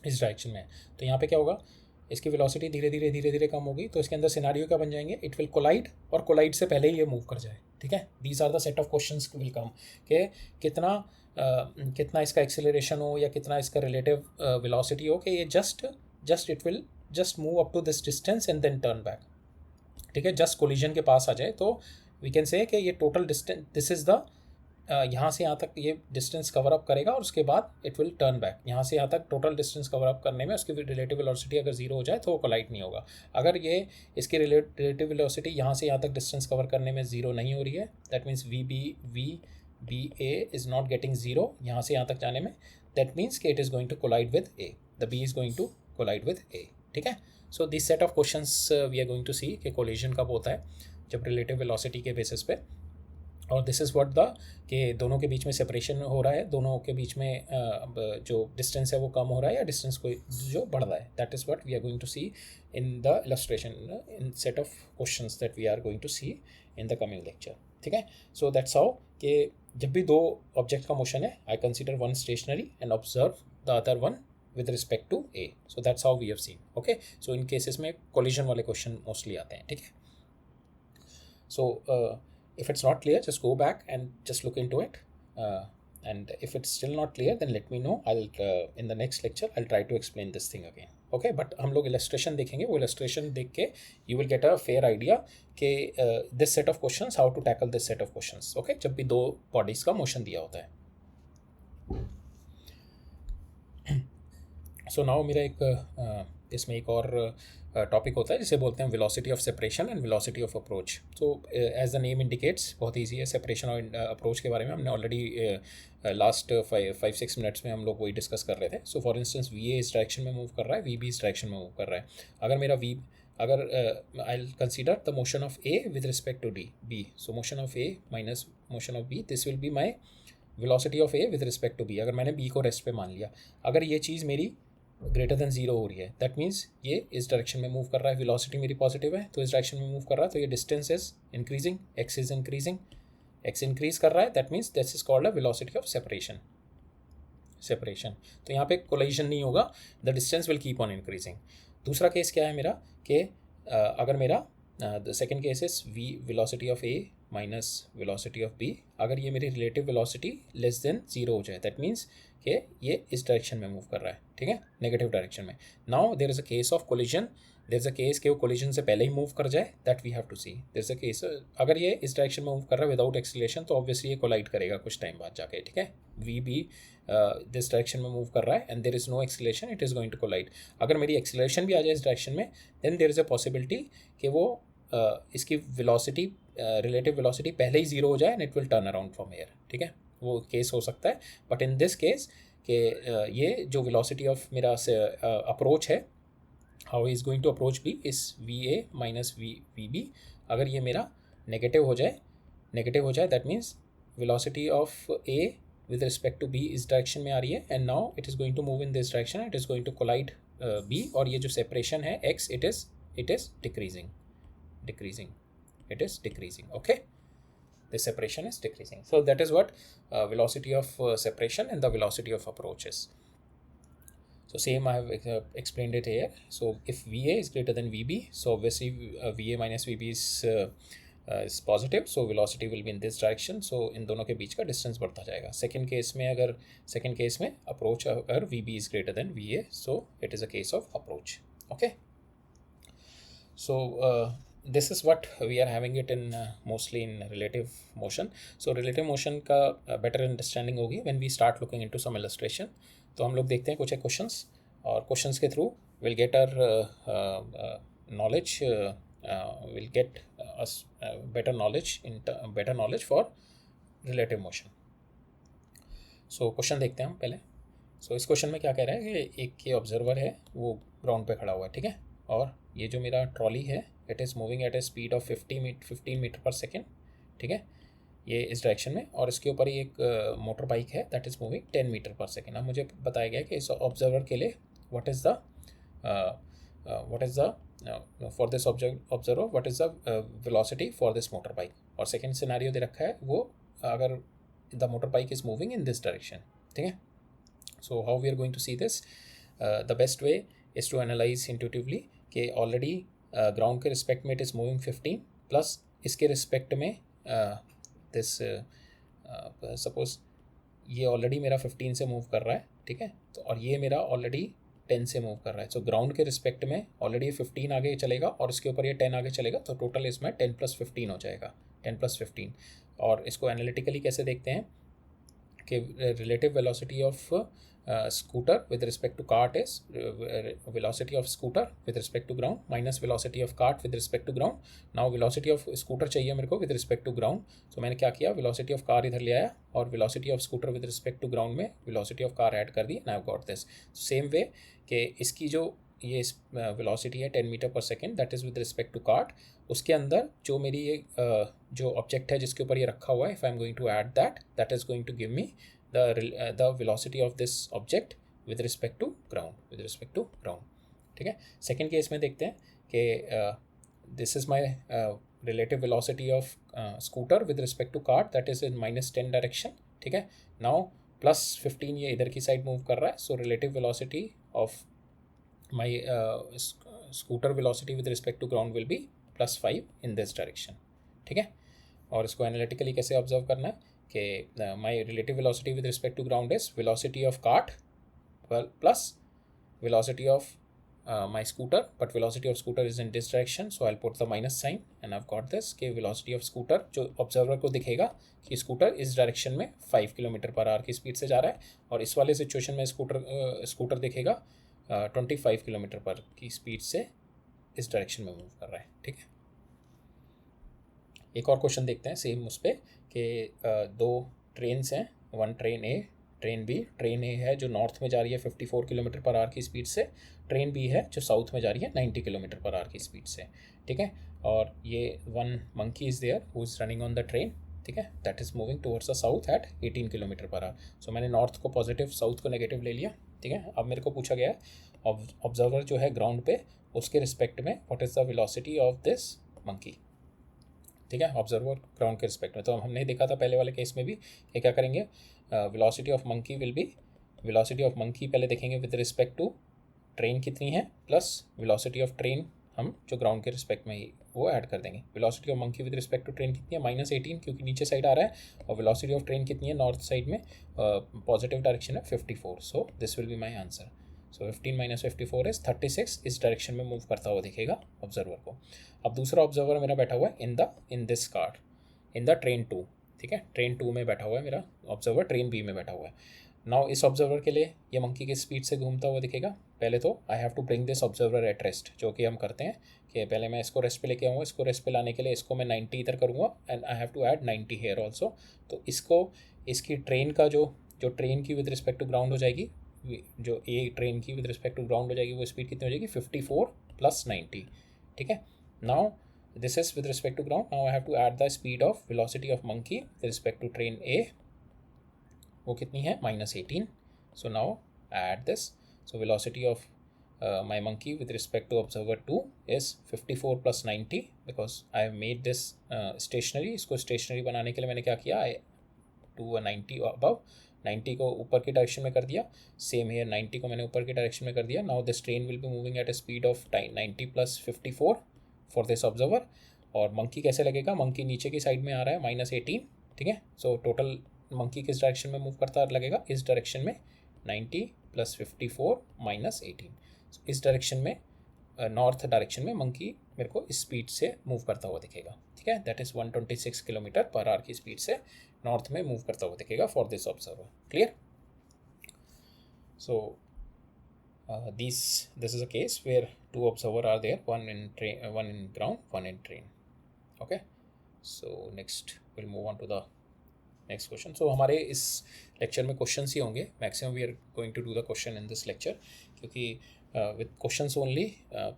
इस डायरेक्शन में है. तो यहाँ पे क्या होगा, इसकी वेलोसिटी धीरे धीरे कम होगी, तो इसके अंदर सिनारियो क्या बन जाएंगे, इट विल कोलाइड, और कोलाइड से पहले ही ये मूव कर जाए. ठीक है. These are the set of questions will come कि कितना इसका एक्सेलरेशन हो या कितना इसका रिलेटिव वेलोसिटी हो, कि ये just it will just move up to this distance and then turn back. ठीक है. जस्ट कोलिजन के पास आ जाए तो वी कैन से कि ये total distance, this is the यहाँ से यहाँ तक ये डिस्टेंस कवर अप करेगा, और उसके बाद इट विल टर्न बैक. यहाँ से यहाँ तक टोटल डिस्टेंस कवर अप करने में उसकी रिलेटिव वेलोसिटी अगर जीरो हो जाए तो वो कोलाइड नहीं होगा. अगर ये इसकी रिलेटिव वेलोसिटी यहाँ से यहाँ तक डिस्टेंस कवर करने में जीरो नहीं हो रही है, that means v B A is not getting zero यहाँ से यहाँ तक जाने में, दैट मीन्स कि it is going to collide with A, the B is going to collide with A. ठीक है. So this set of questions we are going to see कि कोलिजन कब होता है, जब रिलेटिव वेलोसिटी के बेसिस पे, और दिस इज़ व्हाट द कि दोनों के बीच में सेपरेशन हो रहा है, दोनों के बीच में जो डिस्टेंस है वो कम हो रहा है या डिस्टेंस को जो बढ़ रहा है. That is what we are going to see in the illustration, in set of questions that we are going to see in the coming lecture. ठीक है. सो दैट्स हाउ कि जब भी दो ऑब्जेक्ट का मोशन है, I consider one stationary and observe the other one with respect to A. So that's how we have seen. Okay. So in cases में collision वाले question mostly आते हैं. ठीक है. So if it's not clear, just go back and just look into it. And if it's still not clear, then let me know. I'll in the next lecture I'll try to explain this thing again. Okay. But हम लोग illustration देखेंगे. वो illustration देख के you will get a fair idea कि this set of questions, how to tackle this set of questions. Okay. जब भी दो bodies का motion दिया होता है. सो नाउ मेरा एक इसमें एक और टॉपिक होता है जिसे बोलते हैं velocity of separation and velocity of approach. So as the name indicates, बहुत ईजी है. सेपरेशन और अप्रोच के बारे में हमने ऑलरेडी लास्ट 5-6 मिनट्स में हम लोग वही डिस्कस कर रहे थे. So for instance V A इस डायरेक्शन में मूव कर रहा है, वी बी इस डायरेक्शन में मूव कर रहा है. अगर मेरा अगर I will consider the motion of A with respect to B, so motion of A minus motion of B, this will be my velocity of A with respect to B. अगर मैंने बी को रेस्ट पे मान लिया, अगर ये चीज़ मेरी ग्रेटर देन जीरो हो रही है, दैट मीन्स ये इस डायरेक्शन में मूव कर रहा है, वेलोसिटी मेरी पॉजिटिव है तो इस डायरेक्शन में मूव कर रहा है, तो ये distance is increasing, X is increasing, X increase कर रहा है, that means this is called a velocity of separation. तो यहाँ पे कोलिजन नहीं होगा, the distance will keep on increasing. दूसरा केस क्या है मेरा कि अगर मेरा the second case is velocity of A minus velocity of B, अगर ये मेरी relative velocity less than zero हो जाए, दैट मीन्स कि ये इस डायरेक्शन में मूव कर रहा है. ठीक है. नेगेटिव डायरेक्शन में. Now there is a case of collision, there is a case कि वो कोलिजन से पहले ही मूव कर जाए, that we have to see. There is a case अगर ये इस डायरेक्शन में मूव कर रहा है विदाउट एक्सीलरेशन, तो ऑब्वियसली ये कोलाइड करेगा कुछ टाइम बाद जाके. ठीक है. वी बी दिस डायरेक्शन में मूव कर रहा है and there is no acceleration, it is going to collide. अगर मेरी एक्सीलरेशन भी आ जाए इस डायरेक्शन में, then there is a possibility कि वो इसकी वेलोसिटी रिलेटिव वेलोसिटी पहले ही जीरो हो जाए and it will turn around from air. ठीक है. वो केस हो सकता है. बट इन दिस केस कि ये जो वेलोसिटी ऑफ मेरा अप्रोच है, how is going to approach B is v A minus we B, अगर ये मेरा नेगेटिव हो जाए that means velocity of A with respect to B इस डायरेक्शन में आ रही है, and now it is going to move in this direction, it is going to collide B, और ये जो सेपरेशन है X, it is decreasing, it is decreasing. Okay. the separation is decreasing. So that is what velocity of separation and the velocity of approach is. So same I have explained it here. So if VA is greater than VB, so obviously VA minus VB is positive, so velocity will be in this direction. So इन दोनों के बीच का distance बढ़ता जाएगा. Second case में approach अगर VB is greater than VA, so it is a case of approach. Okay. So this is what we are having it in mostly in relative motion. So relative motion का better understanding होगी when we start looking into some illustration. तो हम लोग देखते हैं कुछ एक क्वेश्चंस, और क्वेश्चंस के through will get our knowledge, will get better knowledge for relative motion. So question देखते हैं हम पहले. सो इस क्वेश्चन में क्या कह रहा है कि एक ये ऑब्जर्वर है, वो ग्राउंड पे खड़ा हुआ है, ठीक है, और ये जो मेरा ट्रॉली है it is moving at a speed of 15 metre पर सेकेंड, ठीक है, ये इस डायरेक्शन में, और इसके ऊपर ही एक मोटर बाइक है दैट इज़ मूविंग 10 मीटर पर सेकेंड. अब मुझे बताया गया कि इस ऑब्जर्वर के लिए what is the for this observer what is the velocity for this motor bike. और सेकेंड सिनेरियो दे रखा है, वो अगर the motor bike is moving in this direction, ठीक है. So how we are going to see this, the best way is to analyse intuitively कि ऑलरेडी ग्राउंड के रिस्पेक्ट में इट इज़ मूविंग 15 प्लस इसके रिस्पेक्ट में दिस सपोज ये ऑलरेडी मेरा 15 से मूव कर रहा है, ठीक है, तो और ये मेरा ऑलरेडी 10 से मूव कर रहा है. सो ग्राउंड के रिस्पेक्ट में ऑलरेडी 15 आगे चलेगा और इसके ऊपर ये 10 आगे चलेगा, तो टोटल इसमें 10 + 15 हो जाएगा, 10 + 15. और इसको एनालिटिकली कैसे देखते हैं कि relative velocity of scooter with respect to cart is velocity of scooter with respect to ground minus velocity of cart with respect to ground. Now velocity of scooter चाहिए मेरे को with respect to ground. So मैंने क्या किया, velocity of car इधर ले आया और velocity of scooter with respect to ground में velocity of car ऐड कर दी, and I've got this. Same way कि इसकी जो ये velocity है 10 मीटर पर second that is with respect to cart, उसके अंदर जो मेरी ये जो ऑब्जेक्ट है जिसके ऊपर ये रखा हुआ है, if I am going to add that is going to give me the velocity of this object with respect to ground, ठीक है. सेकेंड केस में देखते हैं कि this is my relative velocity of scooter with respect to cart that is in -10 direction, ठीक है. now +15 ये इधर की साइड मूव कर रहा है, so relative velocity of my scooter velocity with respect to ground will be +5 in this direction, ठीक है. और इसको एनालिटिकली कैसे ऑब्जर्व करना है कि my relative velocity with respect to ground is velocity of cart plus velocity of my scooter, but velocity of scooter is in this direction, so I put the minus sign and I have got this कि वेलोसिटी ऑफ स्कूटर जो ऑब्जर्वर को दिखेगा कि स्कूटर इस डायरेक्शन में 5 km/h की स्पीड से जा रहा है, और इस वाले सिचुएशन में स्कूटर दिखेगा 25 km/h की स्पीड से इस डायरेक्शन में मूव कर रहा है, ठीक है. एक और क्वेश्चन देखते हैं सेम उस पर कि दो ट्रेन्स हैं, वन ट्रेन ए ट्रेन बी. ट्रेन ए है जो नॉर्थ में जा रही है 54 km/h की स्पीड से, ट्रेन बी है जो साउथ में जा रही है 90 km/h की स्पीड से, ठीक है. और ये one monkey is there who is running on the train, ठीक है, that is moving towards the south at 18 km/h. So मैंने नॉर्थ को पॉजिटिव साउथ को नेगेटिव ले लिया, ठीक है. अब मेरे को पूछा गया है ऑब्जर्वर जो है ग्राउंड पे उसके रिस्पेक्ट में what is the velocity of this monkey, ठीक है, ऑब्जर्वर ग्राउंड के रिस्पेक्ट में. तो हमने देखा था पहले वाले केस में भी ये क्या करेंगे, velocity of monkey will be velocity of monkey पहले देखेंगे विद रिस्पेक्ट टू ट्रेन कितनी है, प्लस वेलोसिटी ऑफ ट्रेन हम जो ग्राउंड के रिस्पेक्ट में ही वो ऐड कर देंगे. Velocity of monkey with respect to train कितनी है, -18 क्योंकि नीचे साइड आ रहा है, और वेलोसिटी ऑफ ट्रेन कितनी है नॉर्थ साइड में, पॉजिटिव डायरेक्शन है 54. So this will be my answer. So 15 - 54 is 36, इस डायरेक्शन में मूव करता हुआ दिखेगा ऑब्जर्वर को. अब दूसरा ऑब्जर्वर मेरा बैठा हुआ है in this car in the train 2, ठीक है, ट्रेन 2 में बैठा हुआ है मेरा ऑब्जर्वर, ट्रेन बी में बैठा हुआ है. नाउ इस ऑब्जर्वर के लिए ये मंकी की स्पीड से घूमता हुआ दिखेगा. पहले तो I have to bring this observer at rest, जो कि हम करते हैं कि पहले मैं इसको रेस्ट पे लेके आऊँगा. इसको रेस्ट पे लाने के लिए इसको मैं 90 इधर करूँगा and I have to add 90 here also. तो इसको इसकी ट्रेन का जो ट्रेन की विद रिस्पेक्ट टू ग्राउंड हो जाएगी, जो ए ट्रेन की विद रिस्पेक्ट टू ग्राउंड हो जाएगी, वो स्पीड कितनी हो जाएगी 54 + 90, ठीक है. Now this is with respect to ground. Now I have to add the speed of velocity of monkey with respect to train A, वो कितनी है -18. So now add this. So velocity of my monkey with respect to observer 2 is 54 plus 90 because I have made this stationary. इसको stationary बनाने के लिए मैंने क्या किया, to a 90 above, 90 को ऊपर की डायरेक्शन में कर दिया. सेम हेयर 90 को मैंने ऊपर की डायरेक्शन में कर दिया. Now this train will be moving at a speed of 90 plus 54 for this observer. और मंकी कैसे लगेगा, मंकी नीचे की साइड में आ रहा है -18. ठीक है, सो टोटल मंकी किस डायरेक्शन में मूव करता लगेगा, इस डायरेक्शन में 90 प्लस 54 -18. इस डायरेक्शन में नॉर्थ डायरेक्शन में मंकी मेरे को इस स्पीड से मूव करता हुआ दिखेगा. ठीक है, that is 126 kilometre per hour की स्पीड से नॉर्थ में मूव करता हुआ दिखेगा for this observer. Clear. So this is a case where two observer are there, one in ground, one in train. Okay, so next we'll move on to the next question. So हमारे इस लेक्चर में क्वेश्चंस ही होंगे maximum. We are going to do the question in this lecture क्योंकि विद क्वेश्चंस ओनली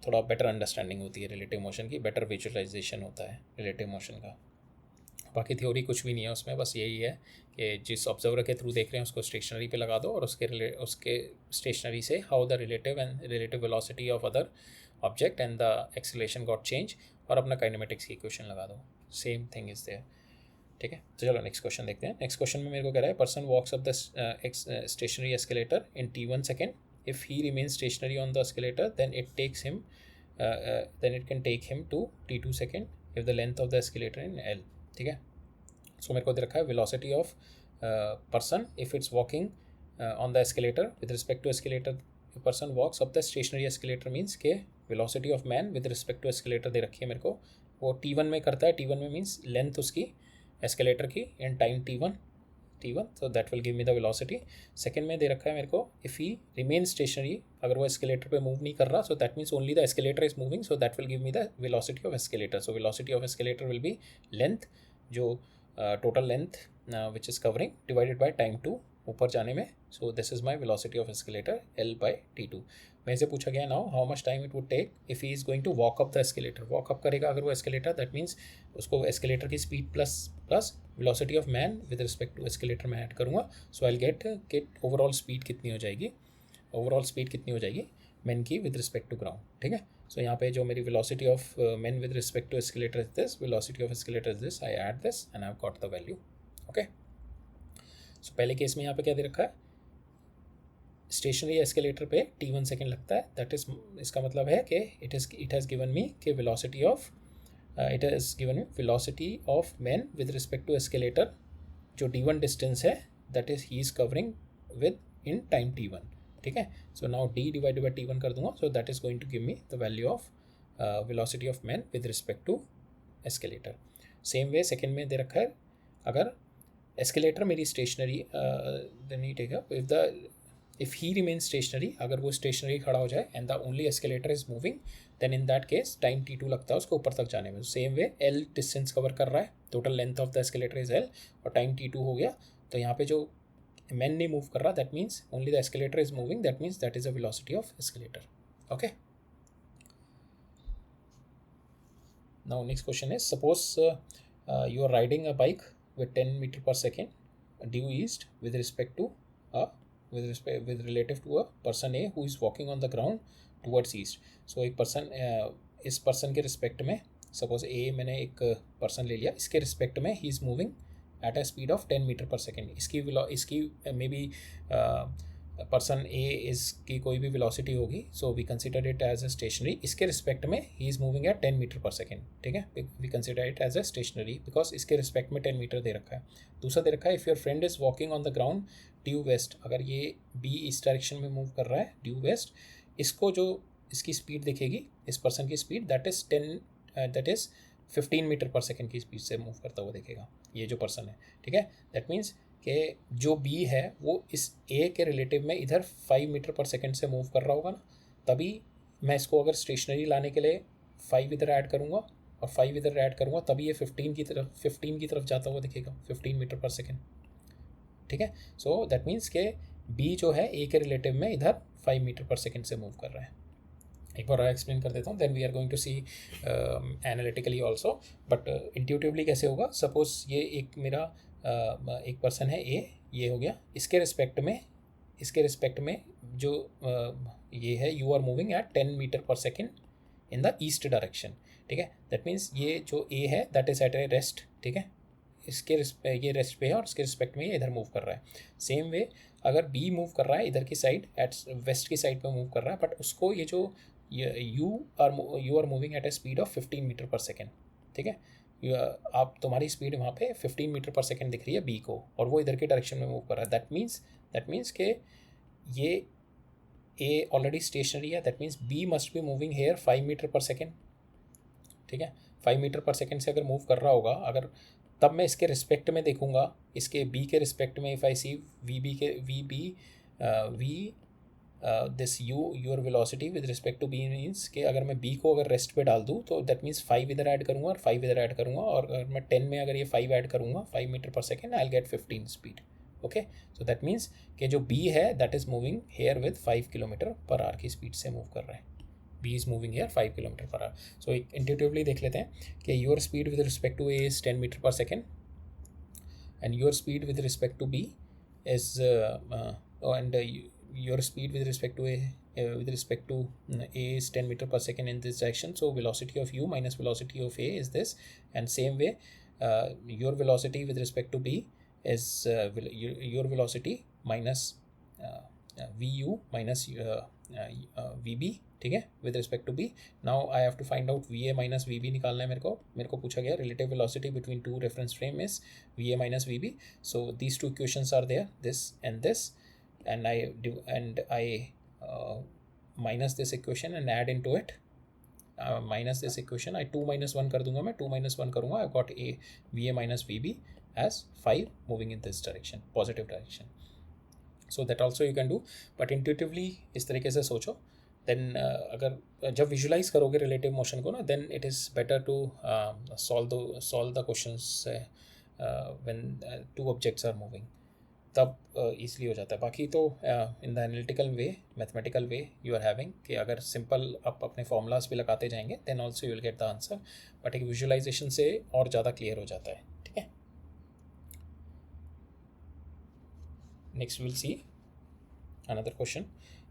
थोड़ा बेटर अंडरस्टैंडिंग होती है रिलेटिव मोशन की, बेटर विजुअलाइजेशन होता है रिलेटिव मोशन का. बाकी थ्योरी कुछ भी नहीं है उसमें, बस यही है कि जिस ऑब्जर्वर के थ्रू देख रहे हैं उसको स्टेशनरी पे लगा दो और उसके स्टेशनरी से how the relative velocity of other object and the acceleration got change और अपना काइनेमेटिक्स की इक्वेशन लगा दो. Same thing is there. ठीक है, तो चलो नेक्स्ट क्वेश्चन देखते हैं. नेक्स्ट क्वेश्चन में मेरे को कह रहा है person walks up the stationary escalator in t1 second. If he remain stationary on the escalator then it can take him to t2 second if the length of the escalator in l. ठीक है, सो मेरे को दे रखा है velocity of person if it's walking on the escalator with respect to escalator. Person walks up the stationary escalator means के velocity of man with respect to escalator दे रखी है मेरे को. वो t1 में करता है, t1 में मीन्स लेंथ उसकी एस्केलेटर की इन time t1, so that will give me the velocity. Second में दे रखा है मेरे को इफ़ ही रिमेन स्टेशनरी, अगर वो एस्केलेटर पे मूव नहीं कर रहा, so that means only the escalator is moving, so that will give me the velocity of escalator. So velocity of escalator will be length, जो total length which is covering divided by time 2 ऊपर जाने में. So this is my velocity of escalator L/t2. मेरे से पूछा गया now how much time it would take if he is going to walk up the escalator. Walk up करेगा अगर वो एस्केलेटर, दैट मीन्स उसको एस्केलेटर की speed plus velocity of man with respect to escalator में ऐड करूँगा. सो आई गेट कि ओवरऑल स्पीड कितनी हो जाएगी, मैन की विद रिस्पेक्ट टू ग्राउंड. ठीक है, सो यहाँ पे जो मेरी velocity of man with respect to escalator is this, velocity of escalator is this, I add this and I have got the value. Okay, so पहले केस में यहाँ पे क्या दे रखा है, स्टेशनरी एस्केलेटर पे t1 सेकेंड लगता है. दैट इज, इसका मतलब है कि इट हैज़ गिवन मी कि velocity of man with respect to escalator जो d1 डिस्टेंस है, that is he is covering within time t1. ठीक है, so now d divided by t1 कर दूंगा, so that is going to give me the value of velocity of man with respect to escalator. Same way second में दे रखा है अगर एस्केलेटर मेरी stationary then he take up if he remain stationery, अगर वो स्टेशनरी खड़ा हो जाए and the only escalator is moving, then in that case time t2 लगता है उसको ऊपर तक जाने में. Same way l distance cover कर रहा है, total length of the escalator is l और टाइम t2 हो गया. तो यहाँ पे जो मैन नहीं मूव कर रहा, that means only the escalator is moving, that means that is a velocity of escalator. Okay, now next question is suppose you are riding a bike with 10 meter per second due east with relative to a person A who is walking on the ground towards east. So एक person इस person के रिस्पेक्ट में, सपोज A मैंने एक person ले लिया, इसके रिस्पेक्ट में he is moving at a speed of 10 meter per second. इसकी मे बी पर्सन ए इसकी कोई भी वेलोसिटी होगी, so we consider it as a stationary. इसके रिस्पेक्ट में he is moving at 10 metre पर सेकेंड. ठीक है, we consider it as a stationary because इसके रिस्पेक्ट में 10 मीटर दे रखा है. दूसरा दे रखा है if your friend is walking on the ground due west, अगर ये बी इस डायरेक्शन में मूव कर रहा है ड्यू वेस्ट, इसको जो इसकी स्पीड दिखेगी, इस पर्सन की स्पीड दैट इज़ 15 मीटर पर सेकेंड की स्पीड से मूव करता हुआ दिखेगा ये जो पर्सन है. ठीक है, दैट मीन्स कि जो बी है वो इस ए के रिलेटिव में इधर 5 मीटर पर सेकेंड से मूव कर रहा होगा ना, तभी मैं इसको अगर स्टेशनरी लाने के लिए 5 इधर ऐड करूँगा और 5 इधर ऐड करूँगा, तभी ये 15 की तरफ जाता हुआ दिखेगा, 15 मीटर पर सेकेंड. ठीक है, सो दैट मीन्स के बी जो है ए के रिलेटिव में इधर 5 मीटर पर सेकेंड से मूव कर रहा है. एक बार एक्सप्लेन कर देता हूँ, then we are going to see analytically also, but intuitively कैसे होगा. सपोज ये एक मेरा एक पर्सन है ए, ये हो गया, इसके रिस्पेक्ट में इसके रिस्पेक्ट में जो ये है, you are moving at 10 metre पर second in the east direction, ठीक है। दैट मीन्स ये जो ए है that is at a rest, ठीक है, इसके ये रेस्ट पे है और इसके रिस्पेक्ट में ये इधर मूव कर रहा है। सेम वे अगर बी मूव कर रहा है इधर की साइड, एट वेस्ट की साइड पे मूव कर रहा है, बट उसको ये जो you are moving at a speed of 15 metre पर सेकेंड, ठीक है। आप तुम्हारी स्पीड वहाँ पे 15 मीटर पर सेकेंड दिख रही है बी को, और वो इधर के डायरेक्शन में मूव कर रहा है। दैट मीन्स के ये ए ऑलरेडी स्टेशनरी है, that means B must be moving here 5 meter पर सेकेंड, ठीक है। 5 मीटर पर सेकेंड से अगर मूव कर रहा होगा, अगर तब मैं इसके रिस्पेक्ट में देखूंगा, इसके बी के रिस्पेक्ट में, if I see v B के v this your velocity with respect to B means कि अगर मैं बी को अगर रेस्ट पे डाल दूँ तो दैट मीन्स 5 इधर ऐड करूँगा और 5 इधर ऐड करूँगा, और अगर मैं 10 में अगर ये 5 ऐड करूँगा 5 मीटर पर second, I will get 15 speed, okay. So that means कि जो बी है that is moving here with 5 kilometre per hour की स्पीड से मूव कर रहा है। B is moving here 5 kilometre per hour. So intuitively देख लेते हैं कि your speed with respect to A is 10 metre पर second and your speed with respect to b is your speed with respect to a is 10 meter per second in this direction. So velocity of u minus velocity of a is this, and same way your velocity with respect to b is your velocity minus vu minus vb, ठीक है, with respect to B. Now I have to find out V A minus we B निकालना है मेरे को पूछा गया relative velocity between two reference frame is V A minus we B. So these two equations are there, this and I minus this equation and add into it, minus this equation, I 2 - 1 कर दूंगा, मैं 2 - 1 करूँगा, I got a V A minus we B as 5 moving in this direction, positive direction. So that also you can do, but intuitively इस तरीके से सोचो। देन अगर जब विजुलाइज करोगे रिलेटिव मोशन को ना, then it is better to solve the questions when two objects are moving, तब ईजिली हो जाता है। बाकी तो in the analytical way, mathematical way you are having कि अगर सिंपल आप अपने फॉर्मूलाज भी लगाते जाएंगे then also you will get the answer, but एक विजुलाइजेशन से और ज़्यादा क्लियर हो जाता है, ठीक है। Next will see another question.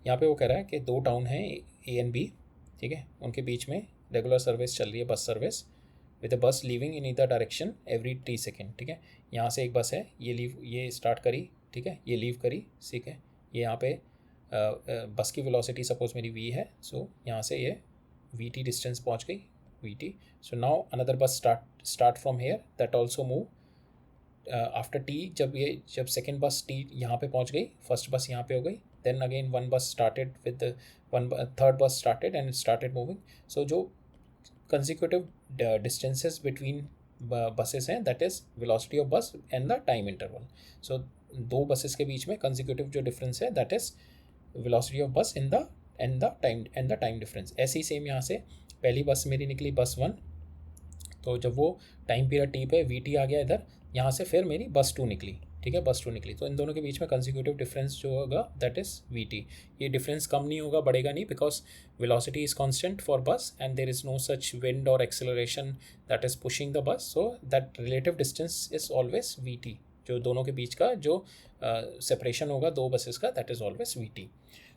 यहाँ पे वो कह रहा है कि दो टाउन हैं ए एंड बी, ठीक है, उनके बीच में रेगुलर सर्विस चल रही है, बस सर्विस विद अ बस leaving in either direction every 3 second, ठीक है। यहाँ से एक बस है, ये स्टार्ट करी, ठीक है, ये लीव करी, ठीक है, ये यहाँ पे बस की वेलोसिटी सपोज मेरी v है, सो यहाँ से ये vt डिस्टेंस पहुँच गई, vt। सो नाउ अनदर बस start from here that also move after t, जब सेकेंड बस t यहाँ पे पहुँच गई, फर्स्ट बस यहाँ पे हो गई, then again one bus started with third bus started and it started moving. So जो consecutive distances between buses हैं, that is velocity of bus and the time interval. So दो buses के बीच में consecutive जो difference है, that is velocity of bus and the time difference. ऐसे ही सेम यहाँ से पहली बस मेरी निकली बस 1, तो जब वो टाइम पीरियड टी पे वी आ गया इधर, यहाँ से फिर मेरी बस 2 निकली, ठीक है, बस 2 निकली, तो इन दोनों के बीच में कंसेक्यूटिव डिफरेंस जो होगा दैट इज़ वी टी। ये डिफरेंस कम नहीं होगा, बढ़ेगा नहीं, because velocity is constant for bus and there is no such wind और acceleration that is pushing the bus, so that relative distance is always V T. जो दोनों के बीच का जो सेपरेशन होगा दो बसेस का, that is always V T.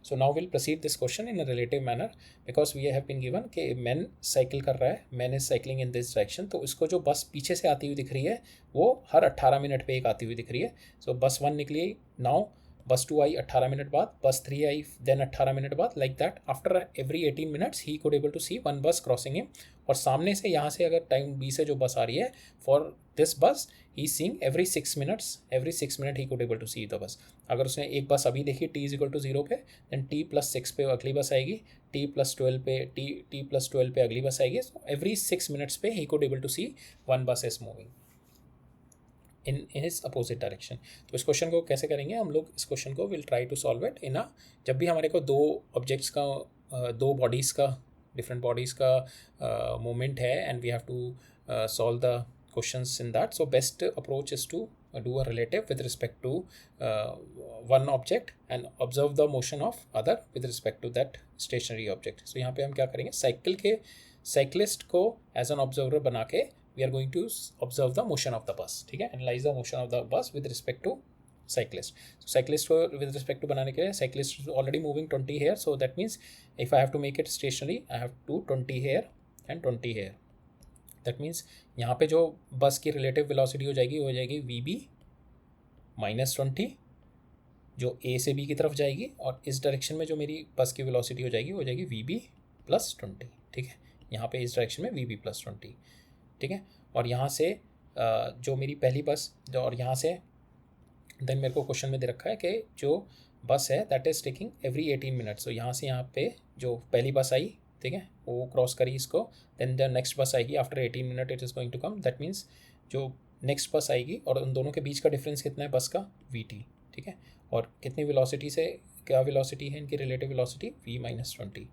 So now will proceed this question in a relative manner, because we have been given कि मैन साइकिल कर रहा है, man is cycling in this direction, तो इसको जो बस पीछे से आती हुई दिख रही है वो हर 18 मिनट पे एक आती हुई दिख रही है। सो बस 1 निकली, नाउ बस 2 आई 18 मिनट बाद, बस 3 आई देन 18 मिनट बाद, like that after every 18 minutes he could able to see one bus crossing him. और सामने से यहाँ से अगर टाइम बी से जो बस आ रही है for this bus he seeing every 6 minute he could able to see the bus. अगर उसने एक बस अभी देखी t इज इक्वल टू 0 पे, देन t+6 पे अगली बस आएगी, t+12 पे अगली बस आएगी, एवरी 6 मिनट्स पे he could able to see one bus is moving in his opposite direction. तो इस क्वेश्चन को कैसे करेंगे हम लोग, इस क्वेश्चन को will try to solve it in a, जब भी हमारे को दो ऑब्जेक्ट्स का दो बॉडीज़ का डिफरेंट बॉडीज़ का मूवमेंट है and we have to solve the questions in that. So best approach is to do a relative with respect to one object and observe the motion of other with respect to that stationary object. So यहाँ पे हम क्या करेंगे, साइकिलिस्ट को एज एन ऑब्जर्वर बना के we are going to observe the motion of the bus, ठीक है, analyze the motion of the bus with respect to cyclist. So cyclist को with respect to बनाने के लिए cyclist is already moving 20 here, so that means if I have to make it stationary I have to 20 here and 20 here. That means यहाँ पे जो बस की relative velocity हो जाएगी VB माइनस 20 जो A से B की तरफ जाएगी, और इस डायरेक्शन में जो मेरी बस की वेलोसिटी हो जाएगी वो हो जाएगी VB प्लस 20. ठीक है, यहाँ पे इस डायरेक्शन में VB प्लस 20. ठीक है, और यहाँ से जो मेरी पहली बस जो, और यहाँ से देन मेरे को क्वेश्चन में दे रखा है कि जो बस है that is taking every 18 minutes. तो यहाँ से यहाँ पे जो पहली बस आई, ठीक है, वो क्रॉस करी इसको, देन द नेक्स्ट बस आएगी after 18 minute it is going to come. That means जो नेक्स्ट बस आएगी और उन दोनों के बीच का डिफरेंस कितना है बस का, VT. ठीक है, और कितनी वेलोसिटी से क्या वेलोसिटी है इनकी रिलेटिव वेलोसिटी, V माइनस 20.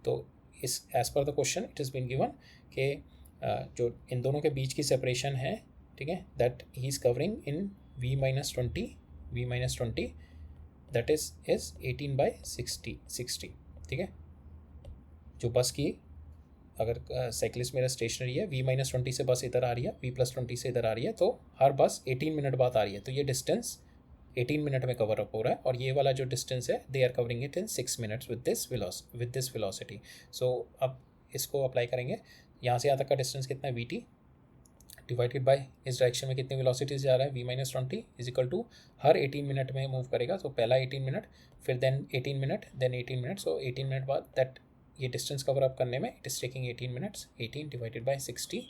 तो इस as per the question it is been given कि जो इन दोनों के बीच की सेपरेशन है, ठीक है, that he is covering in V minus 20 that is 18/60. ठीक है, जो बस की अगर साइकिलिस्ट मेरा स्टेशनरी है, V माइनस 20 से बस इधर आ रही है, V प्लस 20 से इधर आ रही है, तो हर बस 18 मिनट बाद आ रही है, तो ये डिस्टेंस 18 मिनट में कवर अप हो रहा है. और ये वाला जो डिस्टेंस है they are covering it in 6 minutes with this velocity. So अब इसको अप्लाई करेंगे. यहाँ से यहाँ तक का डिस्टेंस कितना है, VT डिवाइडेड बाय इस डायरेक्शन में कितनी वेलोसिटी से जा रहा है, V minus 20 is equal to हर 18 मिनट में मूव करेगा. तो पहला 18 मिनट, फिर then 18 minute, then 18 minute. So 18 minute बाद दैट ये डिस्टेंस कवर अप करने में it is taking 18 minutes. 18 divided by 60.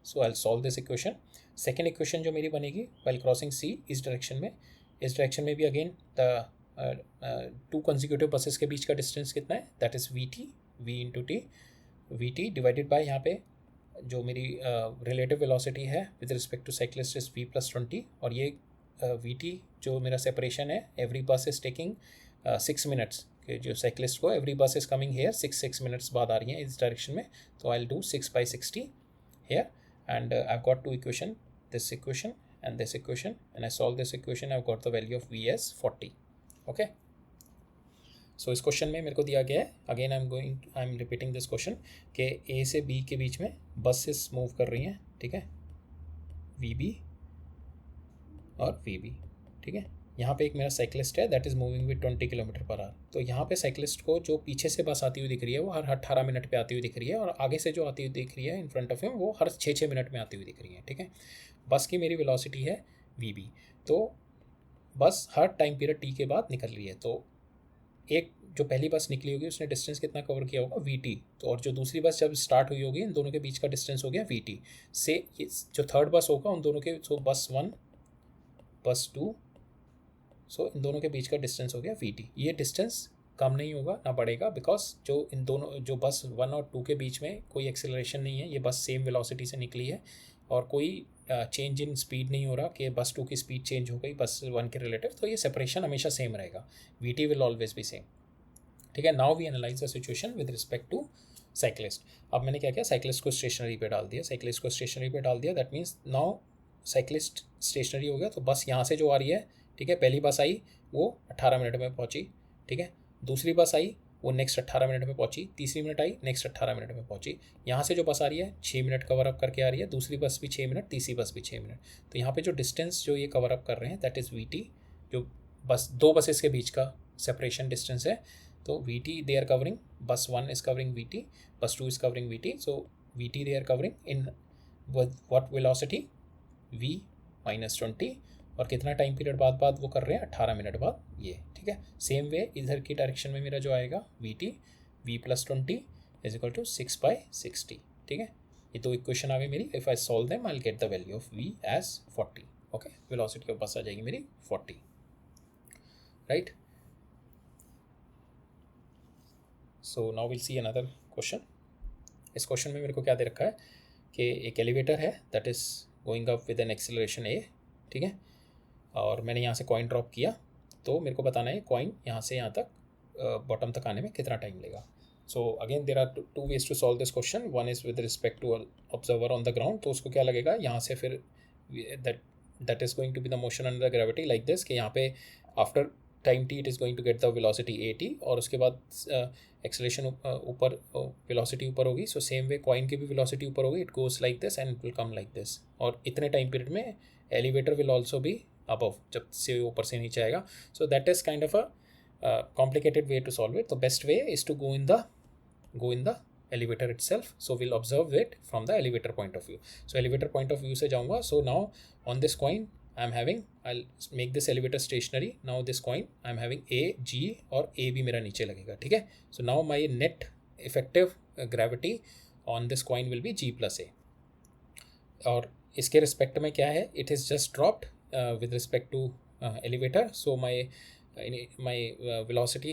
So I will solve this equation. Second equation जो मेरी बनेगी व्हाइल क्रॉसिंग C इस डायरेक्शन में भी again the two consecutive buses के बीच का डिस्टेंस कितना है, that is V into T. VT divided by यहाँ पे जो मेरी रिलेटिव वेलोसिटी है with respect to cyclist is V plus 20. और ये VT जो मेरा सेपरेशन है, एवरी बस इज टेकिंग 6 मिनट्स. कि जो साइक्लिस्ट को एवरी बस इज कमिंग हेयर 6 मिनट्स बाद आ रही हैं इस डायरेक्शन में. तो I will do 6/60 here and I have got two equation, this equation and this equation, and I solve this equation. I've got the value of V as 40. okay, so इस क्वेश्चन में मेरे को दिया गया है, again I am repeating this question कि A से B के बीच में बसेस मूव कर रही हैं. ठीक है, VB और VB. ठीक है, यहाँ पे एक मेरा साइकिलिस्ट है that is moving with 20 kilometre per our. तो यहाँ पे साइकिलिस्ट को जो पीछे से बस आती हुई दिख रही है वो हर 18 मिनट पे आती हुई दिख रही है, और आगे से जो आती हुई दिख रही है इन फ्रंट ऑफ हिम वो हर 6 मिनट में आती हुई दिख रही है. ठीक है, बस की मेरी वेलोसिटी है VB. तो बस हर टाइम पीरियड T के बाद निकल रही है. तो एक जो पहली बस निकली होगी उसने डिस्टेंस कितना कवर किया होगा, VT. तो और जो दूसरी बस जब स्टार्ट हुई होगी इन दोनों के बीच का डिस्टेंस हो गया VT. से जो थर्ड बस होगा उन दोनों के, सो बस 1 बस 2, सो इन दोनों के बीच का डिस्टेंस हो गया VT. ये डिस्टेंस कम नहीं होगा ना बढ़ेगा, बिकॉज जो इन दोनों जो बस 1 और 2 के बीच में कोई एक्सेलरेशन नहीं है, ये बस सेम वेलोसिटी से निकली है और कोई चेंज इन स्पीड नहीं हो रहा कि बस 2 की स्पीड चेंज हो गई बस 1 के रिलेटिव. तो ये सेपरेशन हमेशा सेम रहेगा, VT will always be same. ठीक है, now we analyze the situation with respect to cyclist. अब मैंने क्या किया, साइक्लिस्ट को स्टेशनरी पे डाल दिया. That means now cyclist stationary हो गया. तो बस यहाँ से जो आ रही है, ठीक है, पहली बस आई वो 18 मिनट में पहुँची. ठीक है, दूसरी बस आई वो नेक्स्ट 18 मिनट में पहुँची, तीसरी मिनट आई नेक्स्ट 18 मिनट में पहुँची. यहाँ से जो बस आ रही है 6 मिनट कवर अप करके आ रही है, दूसरी बस भी 6 मिनट, तीसरी बस भी 6 मिनट. तो यहाँ पे जो डिस्टेंस जो ये कवर अप कर रहे हैं दैट इज़ VT, जो बस दो बसेस के बीच का सेपरेशन डिस्टेंस है. तो VT दे आर कवरिंग, बस 1 is covering VT, bus 2 is covering VT. So VT they are covering in what velocity, V minus 20. और कितना टाइम पीरियड बाद वो कर रहे हैं, 18 मिनट बाद ये. ठीक है, सेम वे इधर की डायरेक्शन में मेरा जो आएगा VT V plus 20 is equal to 6/60. ठीक है, ये दो इक्वेशन आ गई मेरी. If I solve them I will get the value of V as 40. Okay, velocity of bus आ जाएगी मेरी 40. Right, so now will see another question. इस क्वेश्चन में मेरे को क्या दे रखा है कि एक एलिवेटर है that is going up with an acceleration A. ठीक है, और मैंने यहाँ से कॉइन ड्रॉप किया, तो मेरे को बताना है कॉइन यहाँ से यहाँ तक बॉटम तक आने में कितना टाइम लेगा. So again there are two ways to solve this question. One is with respect to observer on the ground. तो उसको क्या लगेगा, यहाँ से फिर that is going to be the motion under gravity like this, कि यहाँ पे after time T it is going to get the velocity AT, और उसके बाद एक्सेलरेशन ऊपर, वेलोसिटी ऊपर होगी. सो सेम वे कॉइन की भी वेलोसिटी ऊपर होगी, it goes like this and it will come like this. और इतने टाइम पीरियड में elevator will also be above, जब से ऊपर से नीचे आएगा. सो that is kind of a complicated way to solve it. The best way is to go in the elevator itself. So we'll observe it from the elevator point of view. So elevator point of view से जाऊँगा. So now on this coin I'm having, I'll make this elevator stationary. Now this coin I'm having A, G और A भी मेरा नीचे लगेगा. ठीक है. So now my net effective gravity on this coin will be G plus A. और इसके रिस्पेक्ट में क्या है, it is just dropped with respect to elevator. So my velocity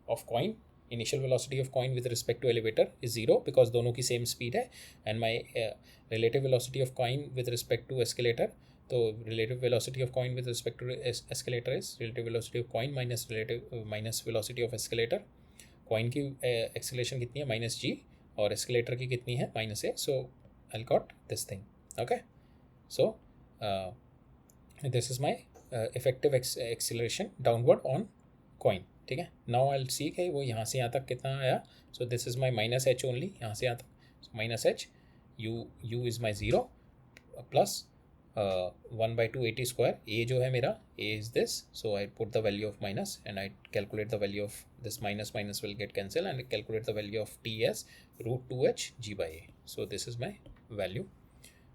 of coin, initial velocity of coin with respect to elevator is 0 because दोनों की same speed है. And my relative velocity of coin with respect to escalator, तो relative velocity of coin with respect to escalator is relative velocity of coin minus velocity of escalator. coin की acceleration कितनी है, माइनस g, और escalator की कितनी है, minus a. So I'll got this thing. Okay, so this is my effective acceleration downward on coin. ठीक है. Now I'll see कि वो यहाँ से यहाँ तक कितना आया. So this is my minus h only, यहाँ से यहाँ तक. So minus h, u is my 0 plus 1 by 2 at square. a जो है मेरा, a is this. So I put the value of minus and I calculate the value of this minus will get cancelled, and I calculate the value of t as root 2h g by a. So this is my value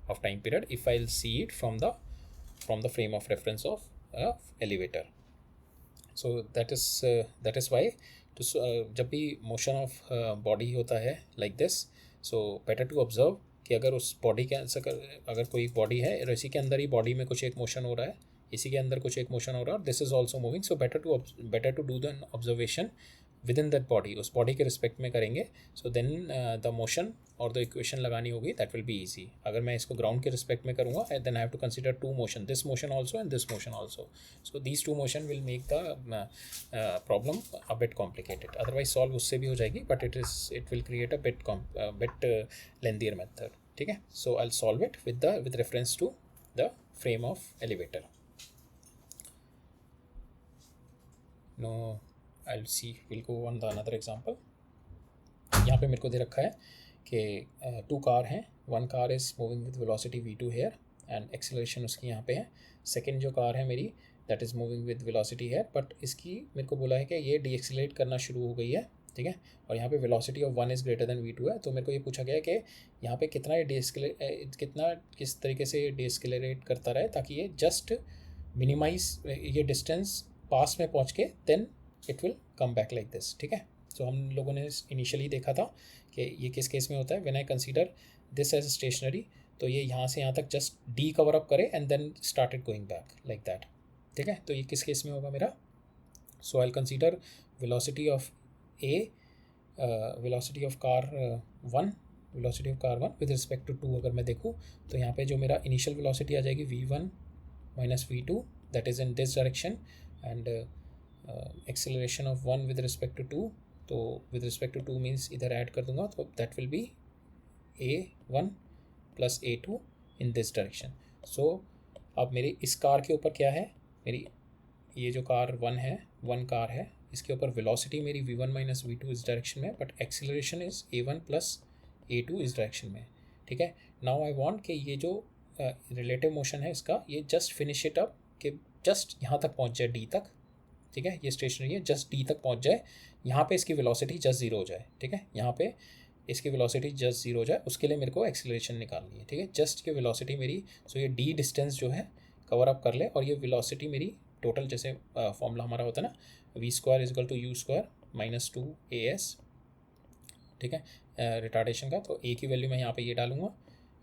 of time period if I'll see it from the frame of reference of elevator. So that is why जब भी motion of body होता है like this, so better to observe कि अगर उस बॉडी के अगर कोई बॉडी है और इसी के अंदर ही बॉडी में कुछ एक मोशन हो रहा है, इसी के अंदर कुछ एक मोशन हो रहा है, और this is also moving. So better to do the observation within that body, उस बॉडी के रिस्पेक्ट में करेंगे. सो देन द मोशन और द इक्वेशन लगानी होगी, दैट विल बी ईजी. अगर मैं इसको ग्राउंड के रिस्पेक्ट में करूँगा, then I have to consider two motion, this motion also and this motion also. So these two motion will make the problem a bit complicated. Otherwise solve उससे भी हो जाएगी, but it will create a bit lengthier method. ठीक है. So I will solve it with reference to the frame of elevator. No, I'll see, we'll go on the another example. यहाँ पे मेरे को दे रखा है कि टू कार हैं. One car is moving with velocity v2 here and acceleration उसकी यहाँ पे है. सेकंड जो कार है मेरी, that is moving with velocity here, but इसकी मेरे को बोला है कि ये डी एक्सेलरेट करना शुरू हो गई है. ठीक है. और यहाँ पे velocity of 1 is greater then v2 है. तो मेरे को ये पूछा गया है कि यहाँ पे कितना ये किस तरीके से डी एक्सेलरेट करता रहे ताकि ये जस्ट मिनिमाइज ये डिस्टेंस पास में पहुँच के then it will come back like this. ठीक है. सो हम लोगों ने इनिशियली देखा था कि ये किस केस में होता है, when I consider this as stationary, तो ये यहाँ से यहाँ तक जस्ट डी कवर अप करे and then started going back like that. ठीक है. तो ये किस केस में होगा मेरा. So I will consider velocity of a, velocity of car 1 with respect to 2 अगर मैं देखूँ तो यहाँ पे जो मेरा इनिशियल वेलोसिटी आ जाएगी v1 minus v2, that is in this direction, and acceleration of 1 with respect to 2, तो विद रिस्पेक्ट टू 2 मीन्स इधर ऐड कर दूंगा, तो that will be a1 plus a2 in this direction. So अब मेरी इस कार के ऊपर क्या है, मेरी ये जो कार 1 कार है, इसके ऊपर वेलोसिटी मेरी v1 माइनस v2 इस डायरेक्शन में, but acceleration is a1 plus a2 इस डायरेक्शन में. ठीक है. नाउ आई वांट कि ये जो रिलेटिव मोशन है इसका, ये जस्ट फिनिश इट अप कि जस्ट यहाँ तक पहुँच जाए डी तक. ठीक है. ये स्टेशनरी है, जस्ट डी तक पहुँच जाए, यहाँ पे इसकी वेलोसिटी जस्ट 0 हो जाए. ठीक है. यहाँ पे इसकी वेलोसिटी जस्ट 0 हो जाए, उसके लिए मेरे को एक्सेलरेशन निकालनी है. ठीक है. जस्ट की वेलोसिटी मेरी, सो ये डी डिस्टेंस जो है कवर अप कर ले, और ये वेलोसिटी मेरी टोटल, जैसे फॉर्मूला हमारा होता है ना, v² is equal to u² minus 2as. ठीक है. रिटार्डेशन का, तो a की वैल्यू मैं यहाँ पे ये डालूंगा,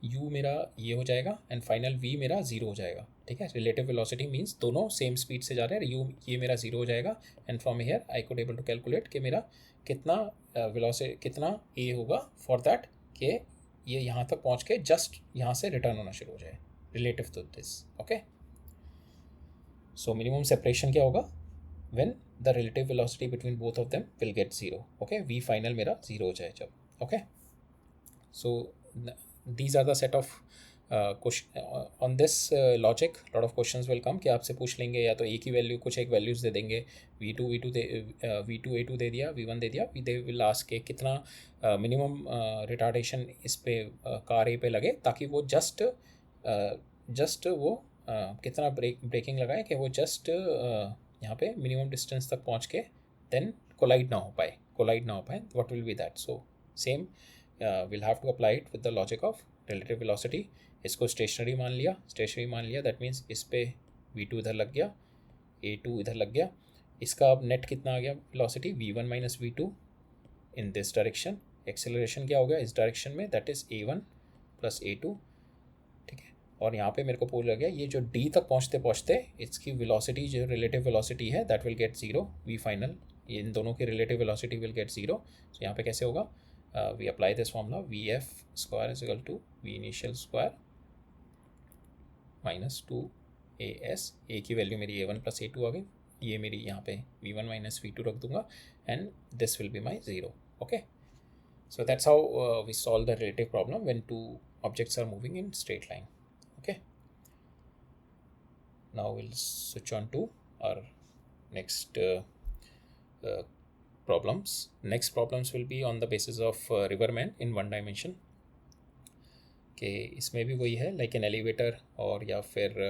u मेरा ये हो जाएगा, एंड फाइनल v मेरा 0 हो जाएगा. ठीक है. रिलेटिव वेलोसिटी मींस दोनों सेम स्पीड से जा रहे हैं, ये मेरा 0 हो जाएगा, and from here I could able to calculate कि मेरा कितना वेलोसिटी, कितना a होगा फॉर दैट कि ये यहाँ तक पहुँच के जस्ट यहाँ से रिटर्न होना शुरू हो जाए relative to this. Okay. So minimum separation क्या होगा, when the relative velocity between both of them will get 0. Okay. v final मेरा 0 हो जाए जब. Okay. So these are the set of on this logic lot of questions will come कि आपसे पूछ लेंगे या तो a की वैल्यू कुछ एक वैल्यूज़ दे देंगे, v2 a2 दे दिया, v1 दे दिया, they will ask के कितना मिनिमम रिटार्डेशन इस पे कार a पे लगे ताकि वो जस्ट वो कितना ब्रेकिंग लगाए कि वो जस्ट यहाँ पे मिनिमम डिस्टेंस तक पहुँच के देन कोलाइड ना हो पाए what will be that. So same will have to apply it with the logic of relative velocity. इसको स्टेशनरी मान लिया, दैट मीन्स इस पे v2 इधर लग गया, a2 इधर लग गया. इसका अब नेट कितना आ गया velocity, v1 minus v2 in this direction. Acceleration क्या हो गया इस डायरेक्शन में, that is a1 plus a2. ठीक है, और यहाँ पे मेरे को बोल गया ये जो d तक पहुँचते पहुँचते इसकी वेलोसिटी जो रिलेटिव वेलोसिटी है that will get zero. v final, इन दोनों की relative velocity will get zero. So यहाँ पे कैसे होगा, we apply this formula, V F square is equal to V initial square minus 2as. A की वैल्यू मेरी a1 प्लस a2 आ गई, ये मेरी यहाँ पे v1 माइनस v2 रख दूंगा and this will be my zero. Okay, so that's how we solve the relative problem when two objects are moving in straight line. Okay, now we'll switch on to our next problems. Next problems will be on the basis of riverman in one dimension. कि इसमें भी वही है लाइक एन एलिवेटर, और या फिर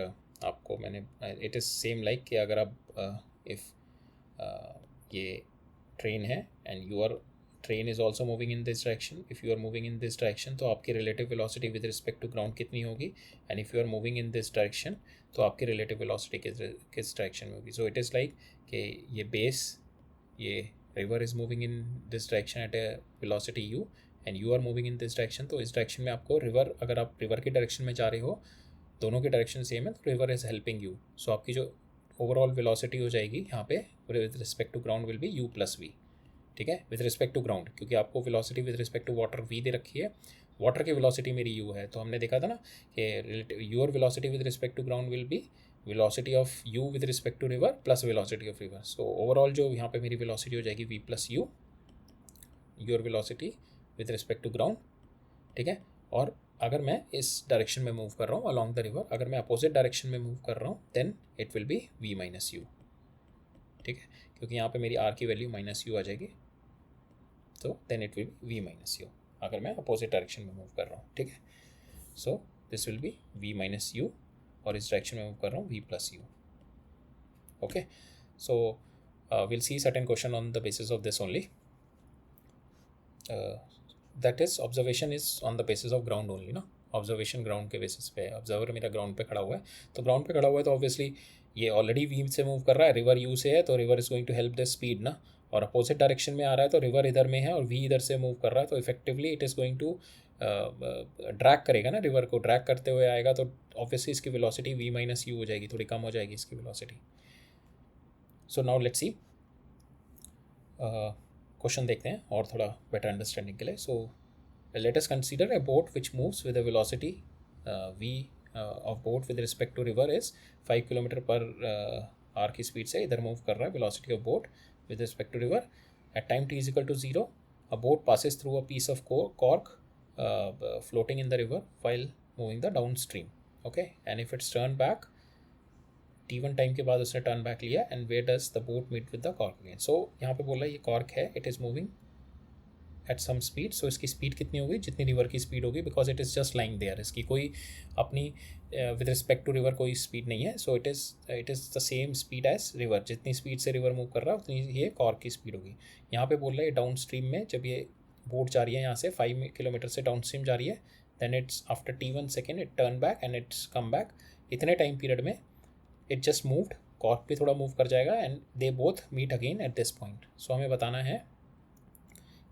आपको मैंने इट इज़ सेम लाइक कि अगर आप इफ़ ये ट्रेन है and your train is also moving in this direction, if you are moving in this direction तो आपकी relative velocity with respect to ground कितनी होगी, and if you are moving in this direction तो आपकी रिलेटिव वेलोसिटी किस डायरेक्शन में होगी. सो इट इज़ लाइक कि ये बेस, ये river is moving in this direction at a velocity u and you are moving in this direction. तो इस डायरेक्शन में आपको रिवर, अगर आप रिवर की डायरेक्शन में जा रहे हो, दोनों की डायरेक्शन सेम है, तो river is helping you. So आपकी जो ओवरऑल वेलोसिटी हो जाएगी यहाँ पे with respect to ground will be u plus v. ठीक है, विद रिस्पेक्ट टू ग्राउंड, क्योंकि आपको velocity with respect to water v दे रखी है, वाटर की वेलोसिटी मेरी u है. तो हमने देखा था ना कि your velocity with respect to ground will be velocity of u with respect to river plus velocity of river. So overall जो यहाँ पे मेरी वेलोसिटी हो जाएगी v plus u, your velocity with respect to ground. ठीक है, और अगर मैं इस डायरेक्शन में मूव कर रहा हूँ अलॉन्ग द रिवर, अगर मैं अपोजिट डायरेक्शन में मूव कर रहा हूँ then it will be v minus u. ठीक है, क्योंकि यहाँ पे मेरी r की वैल्यू माइनस यू आ जाएगी, तो then it will be v minus u अगर मैं अपोजिट डायरेक्शन में मूव कर रहा हूँ. ठीक है, so this will be v minus you, और इस डायरेक्शन में मूव कर रहा हूँ v plus you. Okay, so will see certain question on the basis of this only. That is observation is on the basis of ground only ना. ऑब्जर्वेशन ग्राउंड के बेसिस पे है, ऑब्जर्वर मेरा ग्राउंड पे खड़ा हुआ है, तो ग्राउंड पे खड़ा हुआ है तो ऑब्वियसली ये ऑलरेडी v से मूव कर रहा है, रिवर u से है, तो river is going to help the speed ना. और अपोजिट डायरेक्शन में आ रहा है तो रिवर इधर में है और v इधर से मूव कर रहा है, तो effectively it is going to drag करेगा ना, रिवर को ड्रैग करते हुए आएगा, तो ऑब्वियसली इसकी वेलोसिटी v माइनस यू हो जाएगी, थोड़ी कम हो जाएगी इसकी velocity. So now let's see question देखते हैं और थोड़ा बेटर अंडरस्टैंडिंग के लिए. सो let us consider a boat which moves with a velocity v of boat with respect to river is 5 km per hour की स्पीड से इधर मूव कर रहा है. velocity of boat with respect to river at time t is equal to 0. a boat passes through a piece of cork floating in the river while moving the downstream. okay, and if it's turned back t1 time के बाद उसने टर्न बैक लिया, and where does the boat meet with the cork again. so यहाँ पे बोल रहा है ये कॉर्क है, it is moving at some speed. So इसकी स्पीड कितनी होगी, जितनी रिवर की स्पीड होगी, because it is just lying there, इसकी कोई अपनी विद रिस्पेक्ट टू रिवर कोई स्पीड नहीं है. So it is the same speed as river, जितनी स्पीड से रिवर मूव कर रहा है उतनी ये कॉर्क की स्पीड होगी. यहाँ पे बोल रहे हैं डाउन स्ट्रीम में जब ये बोट जा रही है यहाँ से 5 किलोमीटर से डाउन स्ट्रीम जा रही है, then it's after t1 second it turn back and it's come back. इतने टाइम पीरियड में इट जस्ट मूव्ड, कॉर्क भी थोड़ा मूव कर जाएगा and they both meet again at this point. So हमें बताना है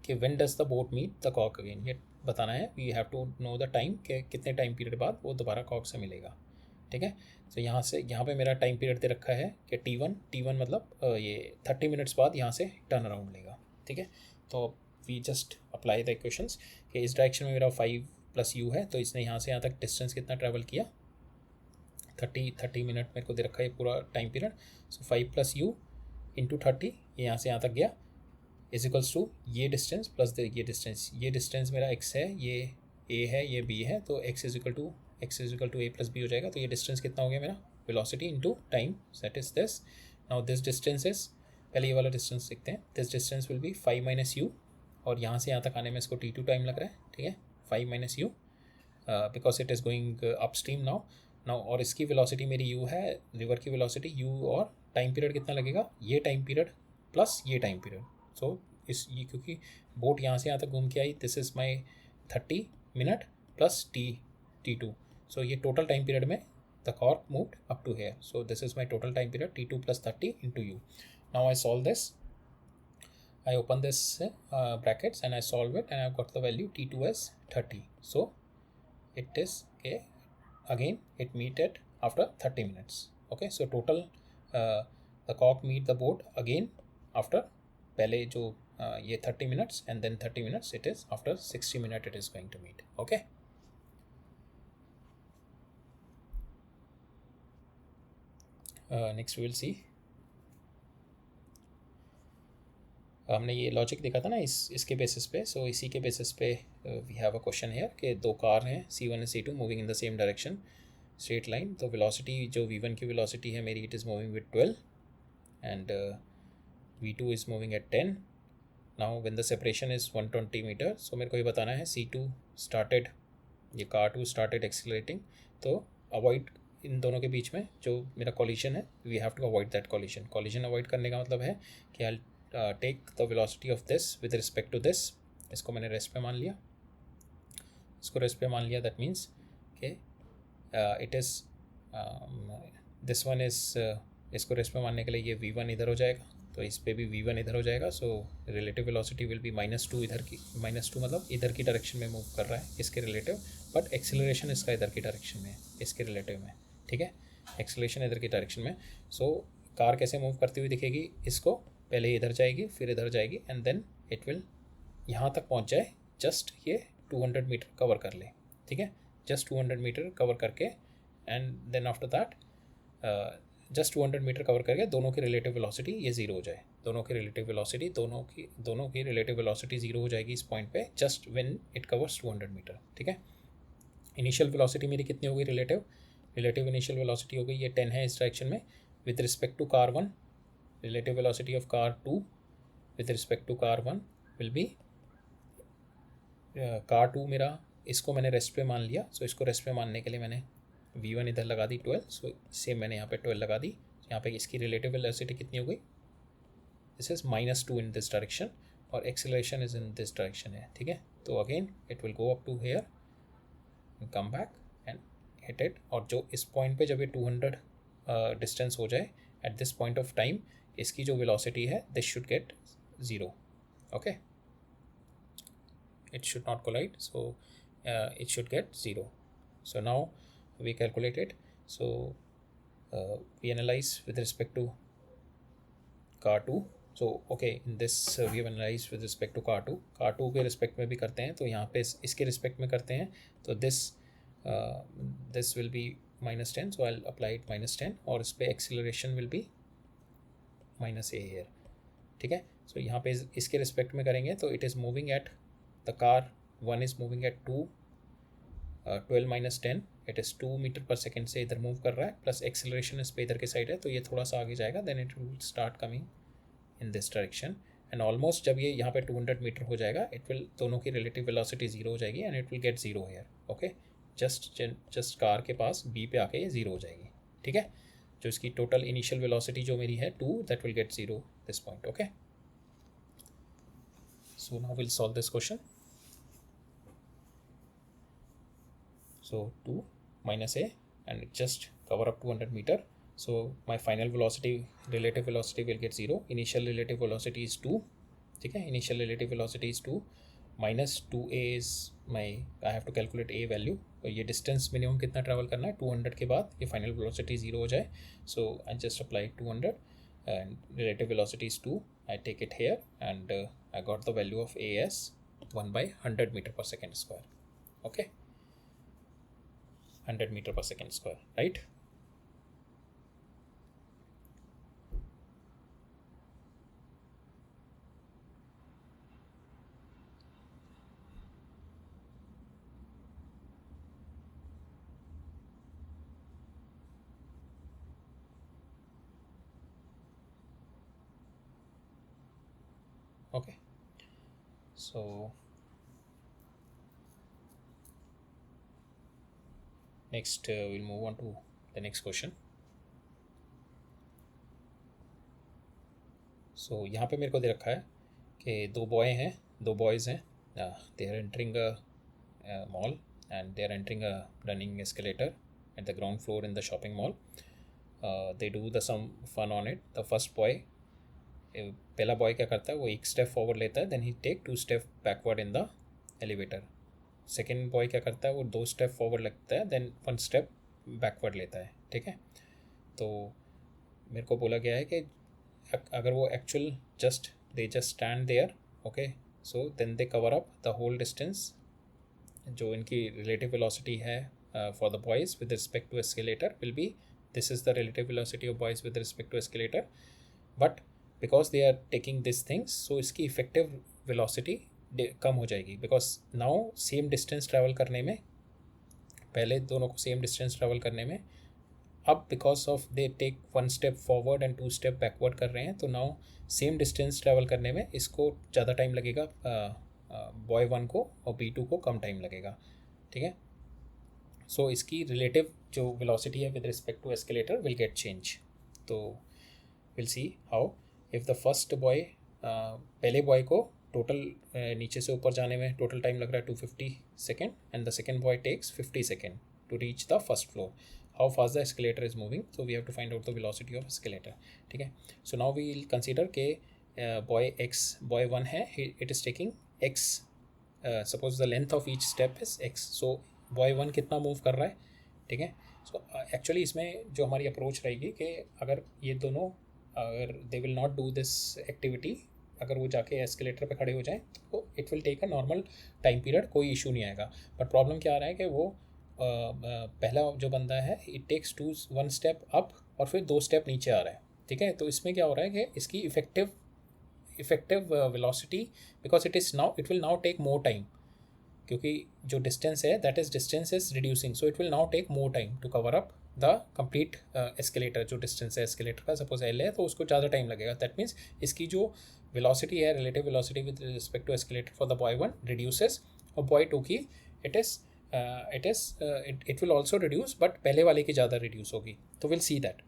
कि when does the boat meet the cork again, ये बताना है. we have to know the time कि कितने टाइम पीरियड बाद वो दोबारा कॉर्क से मिलेगा. ठीक है, तो यहाँ पे मेरा टाइम पीरियड दे रखा है कि t1 मतलब ये 30 मिनट्स बाद यहाँ से टर्न अराउंड लेगा. ठीक है, तो we just apply the equations कि इस डायरेक्शन में मेरा 5 प्लस यू है, तो इसने यहाँ से यहाँ तक डिस्टेंस कितना ट्रैवल किया, 30 मिनट मेरे को दे रखा है पूरा time period. So 5 plus you into 30, ये यहाँ से यहाँ तक गया, इज इक्वल्स टू ये डिस्टेंस प्लस ये डिस्टेंस मेरा x है, ये a है, ये b है, तो x is equal to a plus b हो जाएगा. तो ये डिस्टेंस कितना हो गया मेरा, velocity into time, that is this. Now this distance is, पहले ये वाला डिस्टेंस देखते हैं, this distance will be 5 minus you, और यहाँ से यहाँ तक आने में इसको t2 टाइम लग रहा है. ठीक है, 5 minus you because it is going up stream now. Now और इसकी वेलोसिटी मेरी u है, रिवर की वेलोसिटी u, और टाइम पीरियड कितना लगेगा, ये टाइम पीरियड प्लस ये टाइम पीरियड. सो इस ये क्योंकि बोट यहाँ से यहाँ तक घूम के आई, this is my 30 minute plus T2. So ये टोटल टाइम पीरियड में the cork moved up to here. So this is my total time period T2 plus 30 into u. Now I solve this. I open this brackets and I solve it, and I've got the value T2 as 30. So it is okay. Again it meted after 30 minutes. Okay, so total the cork meet the boat again after पहले जो ये 30 minutes, and then 30 minutes it is after 60 minutes it is going to meet. Okay. Next we will see. हमने ये लॉजिक देखा था ना इसके बेसिस पे. सो इसी के बेसिस पे we have a question here कि दो कार हैं C1 and C2 moving in the same direction, straight line. तो वेलोसिटी जो V1 की वेलोसिटी है मेरी, it is moving with 12 and V2 is moving at 10. Now when the separation is 120 meter. So मेरे को ये बताना है C2 स्टार्टेड, ये कार 2 स्टार्टेड एक्सीलरेटिंग. तो अवॉइड इन दोनों के बीच में जो मेरा कॉलिजन है, we have to avoid that collision. Collision avoid करने का मतलब है कि I take the velocity of this with respect to this. इसको मैंने रेस्ट पे मान लिया, इसको रेस्ट पे मान लिया. दैट मीन्स कि it is this one is, इसको रेस्ट पे मानने के लिए ये V1 इधर हो जाएगा, तो इस पे भी V1 इधर हो जाएगा. So relative velocity will B -2 इधर की, -2 मतलब इधर की डायरेक्शन में मूव कर रहा है इसके रिलेटिव, बट एक्सेलरेशन इसका इधर की डायरेक्शन में है इसके रिलेटिव में. ठीक है, एक्सेलरेशन इधर की डायरेक्शन में. सो कार कैसे मूव करती हुई दिखेगी, इसको पहले इधर जाएगी फिर इधर जाएगी, एंड देन इट विल यहाँ तक पहुँच जाए. जस्ट ये 200 मीटर कवर कर ले. ठीक है, जस्ट 200 मीटर कवर करके, and then after that just 200 metre cover करके दोनों की रिलेटिव वेलोसिटी ये ज़ीरो हो जाए. दोनों की रिलेटिव वेलोसिटी दोनों की रिलेटिव वेलोसिटी ज़ीरो हो जाएगी इस पॉइंट पे, just when it covers 200 metre. ठीक है, इनिशियल वेलोसिटी मेरी कितनी हो गई, रिलेटिव इनिशियल वेलोसिटी हो गई ये 10 है इस डायरेक्शन में. With respect to car 1, relative velocity of car 2 with respect to car 1 will be car 2 मेरा, इसको मैंने रेस्ट पे मान लिया. सो इसको रेस्ट पे मानने के लिए मैंने V1 इधर लगा दी 12. सो सेम मैंने यहाँ पे 12 लगा दी. यहाँ पे इसकी रिलेटिव वेलोसिटी कितनी हो गई, this is -2 in this direction, और acceleration is in this direction है. ठीक है, तो again it will go up to here and come back and hit it. और जो इस पॉइंट पे जब ये 200 डिस्टेंस हो जाए, eight this point of time इसकी जो वेलोसिटी है, this should get 0. Okay, it should not collide, so it should get 0. So now we calculate it. So we analyze with respect to car 2. so okay, in this we have analyzed with respect to car 2. car 2 के रिस्पेक्ट में भी करते हैं, तो यहाँ पे इसके रिस्पेक्ट में करते हैं. तो this will be -10, so I'll apply it -10, और इस पे acceleration will be -a here. ठीक है, so यहाँ पे इसके रिस्पेक्ट में करेंगे तो it is moving at, the car 1 is moving at 12 - 10, it is 2 metre पर सेकेंड से इधर मूव कर रहा है, प्लस एक्सेलरेशन इस पे इधर के साइड है, तो ये थोड़ा सा आगे जाएगा. Then it will start coming in this direction, and almost जब ये यहाँ पे 200 मीटर हो जाएगा, इट विल, दोनों की रिलेटिव वेलोसिटी 0 हो जाएगी, and it will get 0 here. Okay, just car के पास B पे आके ये 0 हो जाएगी. ठीक है, जो इसकी टोटल इनिशियल वेलोसिटी जो मेरी है 2, that will get 0 this point. Okay, so now we'll solve this question. So 2 minus a, and it just cover up 200 meter. So my final velocity, relative velocity will get 0. Initial relative velocity is 2. ठीक है, initial relative velocity is 2 minus 2a is my, I have to calculate a value. तो ये distance minimum कितना travel करना है 200 के बाद, ये final velocity 0 हो जाए. So I just apply 200 and relative velocity is 2. I take it here, and I got the value of a as 1/100 meter per second square. Okay, 100 meter per second square, right? Okay, so Next, we'll move on to the next question. So यहाँ पे मेरे को दे रखा है कि दो बॉयज़ हैं, they are entering a mall and they are entering a running escalator at the ground floor in the shopping mall. They do the some fun on it. The first boy, पहला बॉय क्या करता है, वो एक स्टेप फॉरवर्ड लेता है, then he take 2 step backward in the elevator. Second boy क्या करता है, वो 2 स्टेप फॉरवर्ड लगता है, देन 1 स्टेप बैकवर्ड लेता है. ठीक है, तो मेरे को बोला गया है कि अगर वो actual they just stand there, okay, so then they cover up the whole distance. जो इनकी रिलेटिव वेलोसिटी है for the boys with respect to escalator will be, this is the relative velocity of boys with respect to escalator. But because they are taking this things, so इसकी इफेक्टिव वेलोसिटी कम हो जाएगी. Because now same distance travel करने में, पहले दोनों को सेम डिस्टेंस ट्रैवल करने में, अब because of they take 1 step forward and 2 step backward कर रहे हैं, तो नाउ सेम डिस्टेंस ट्रैवल करने में इसको ज़्यादा टाइम लगेगा, बॉय 1 को, और B2 को कम टाइम लगेगा. ठीक है, सो इसकी रिलेटिव जो वेलोसिटी है with respect to escalator will get change. तो will see how if the first boy, पहले बॉय को टोटल नीचे से ऊपर जाने में टोटल टाइम लग रहा है 250 second, and the second boy takes 50 second to reach the first floor. How fast the escalator is moving, so we have to find out the velocity of escalator. ठीक है, so now we will consider के बॉय 1 है, it is taking x, suppose the length of each step is x, so boy 1 कितना मूव कर रहा है. ठीक है, सो एक्चुअली इसमें जो हमारी अप्रोच रहेगी कि अगर ये दोनों, अगर they will not do this activity, अगर वो जाके एस्केलेटर पे खड़े हो जाएं, तो it will take a normal time period, कोई इशू नहीं आएगा. बट प्रॉब्लम क्या आ रहा है कि वो पहला जो बंदा है, इट टेक्स 1 स्टेप अप और फिर 2 स्टेप नीचे आ रहा है. ठीक है, तो इसमें क्या हो रहा है कि इसकी effective velocity, because it will now take more time, क्योंकि जो डिस्टेंस है distance is reducing, so it will now take more time to cover up the complete escalator. जो डिस्टेंस है एस्केलेटर का, सपोज L है, तो उसको ज़्यादा टाइम लगेगा. दैट मीन्स इसकी जो वेलोसिटी है, relative velocity with respect to escalator for the boy 1 reduces, और बॉय 2 की it will also reduce, but पहले वाले की ज़्यादा रिड्यूस होगी. तो विल सी दैट.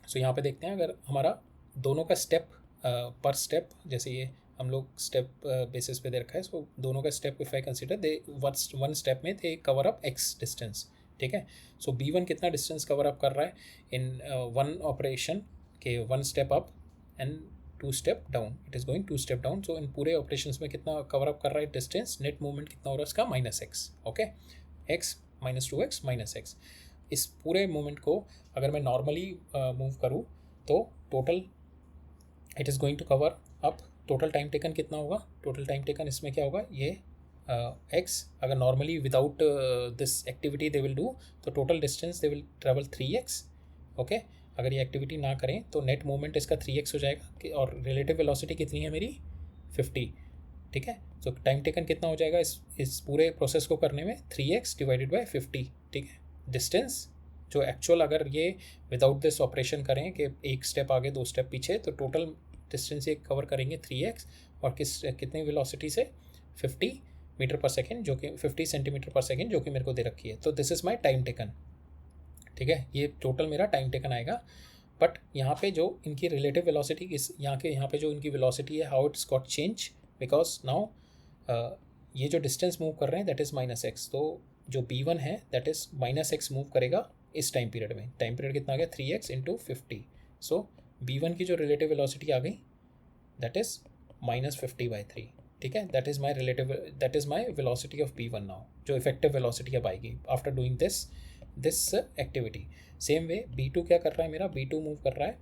सो यहाँ पे देखते हैं, अगर हमारा दोनों का स्टेप पर स्टेप, जैसे ये हम लोग स्टेप बेसिस पे दे रखा है, सो दोनों का step if I consider, they 1 step में दे कवर अप x डिस्टेंस. ठीक है, सो B1 कितना डिस्टेंस कवर अप कर रहा है इन 1 ऑपरेशन के, 1 step up and 2 step down, it is going 2 step down. So in पूरे ऑपरेशंस में कितना कवर अप कर रहा है डिस्टेंस, नेट मूवमेंट कितना हो रहा है इसका, -x. Okay, x -2x -x. इस पूरे मूवमेंट को अगर मैं नॉर्मली मूव करूँ, तो total it is going to cover up, total time taken कितना होगा, टोटल टाइम टेकन इसमें क्या होगा, ये x, अगर normally without this activity they will do, तो total distance they will travel 3x. Okay, अगर ये एक्टिविटी ना करें तो नेट मूवमेंट इसका 3x हो जाएगा, और रिलेटिव वेलोसिटी कितनी है मेरी, 50. ठीक है, तो टाइम टेकन कितना हो जाएगा इस पूरे प्रोसेस को करने में, 3x डिवाइडेड बाई 50. ठीक है, डिस्टेंस जो एक्चुअल अगर ये विदाउट दिस ऑपरेशन करें कि 1 स्टेप आगे 2 स्टेप पीछे, तो टोटल डिस्टेंस ये कवर करेंगे 3x, और कितनी वेलोसिटी से, 50 मीटर पर सेकेंड, जो कि 50 सेंटीमीटर पर सेकेंड, जो कि मेरे को दे रखी है. तो this is my time taken. ठीक है, ये टोटल मेरा टाइम टेकन आएगा. बट यहाँ पे जो इनकी रिलेटिव वेलोसिटी, यहाँ पे जो इनकी वेलोसिटी है, how it's got change, because now ये जो डिस्टेंस मूव कर रहे हैं दैट इज़ -x. तो जो B1 है दैट इज़ -x मूव करेगा इस टाइम पीरियड में. टाइम पीरियड कितना आ गया, 3x × 50. सो B1 की जो रिलेटिव वेलोसिटी आ गई दैट इज़ -50/3. ठीक है, that is my velocity of B1 now, जो इफेक्टिव वेलोसिटी अब आएगी after doing this activity. Same way B2 क्या कर रहा है, मेरा B2 मूव कर रहा है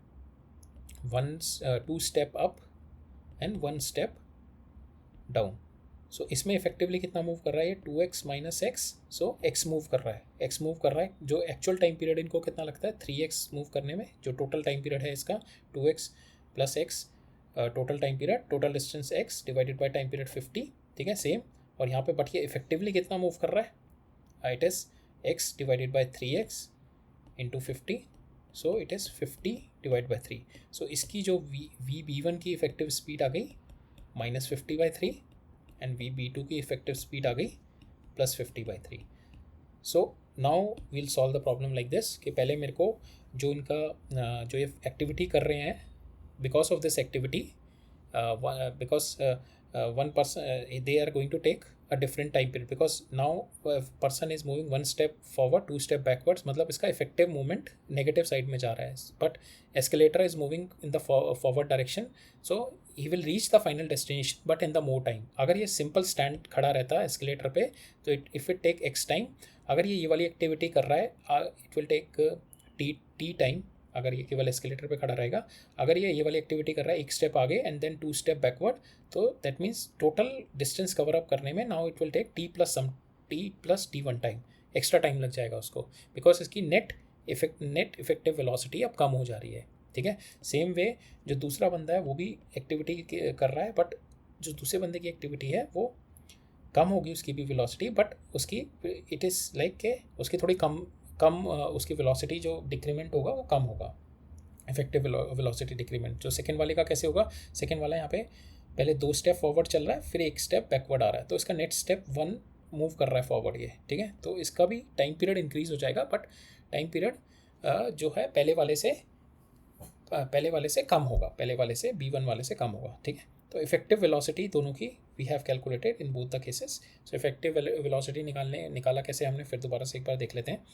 2 step up and 1 step down. So इसमें इफेक्टिवली कितना मूव कर रहा है, ये 2x - x. So x move कर रहा है, जो एक्चुअल टाइम पीरियड इनको कितना लगता है, 3x मूव करने में. जो टोटल टाइम पीरियड है इसका 2x + x, total time period, total distance x divided by time period 50. ठीक है, सेम. और यहाँ पे बट ये इफेक्टिवली कितना मूव कर रहा है, it is x divided by 3x × 50. So it is 50 divide by 3. सो इसकी जो B1 की इफेक्टिव स्पीड आ गई -50/3, एंड B2 की इफेक्टिव स्पीड आ गई +50/3. So now we'll solve the problem like this कि पहले मेरे को जो इनका जो ये एक्टिविटी कर रहे हैं, because of this activity because one person they are going to take a different time period, because now person is moving one step forward, two step backwards, मतलब इसका effective movement negative side में जा रहा है, but escalator is moving in the forward direction, so he will reach the final destination but in the more time. अगर ये simple stand खड़ा रहता है escalator पे तो if it take x time, अगर ये वाली activity कर रहा है it will take t time, अगर ये केवल एस्केलेटर पे खड़ा रहेगा, अगर ये वाली एक्टिविटी कर रहा है एक स्टेप आगे and then two step backward, तो that means total distance cover up करने में now it will take t+ t1 time, extra time लग जाएगा उसको, बिकॉज इसकी नेट इफेक्टिव वेलोसिटी अब कम हो जा रही है. ठीक है. सेम वे जो दूसरा बंदा है वो भी एक्टिविटी कर रहा है, बट जो दूसरे बंदे की एक्टिविटी है वो कम होगी उसकी भी वेलोसिटी, बट उसकी इट इज़ लाइक के उसकी थोड़ी कम उसकी वेलोसिटी जो डिक्रीमेंट होगा वो कम होगा, इफेक्टिव वेलोसिटी डिक्रीमेंट. जो सेकंड वाले का कैसे होगा, सेकंड वाला यहाँ पे पहले 2 स्टेप फॉरवर्ड चल रहा है फिर 1 स्टेप बैकवर्ड आ रहा है, तो इसका नेट स्टेप 1 मूव कर रहा है फॉरवर्ड ये. ठीक है. तो इसका भी टाइम पीरियड इंक्रीज हो जाएगा, बट टाइम पीरियड जो है पहले वाले से कम होगा, पहले वाले से B1 वाले से कम होगा. ठीक है. तो इफेक्टिव वेलोसिटी दोनों की we have calculated in both the cases. So effective velocity निकाला कैसे हमने, फिर दोबारा से एक बार देख लेते हैं.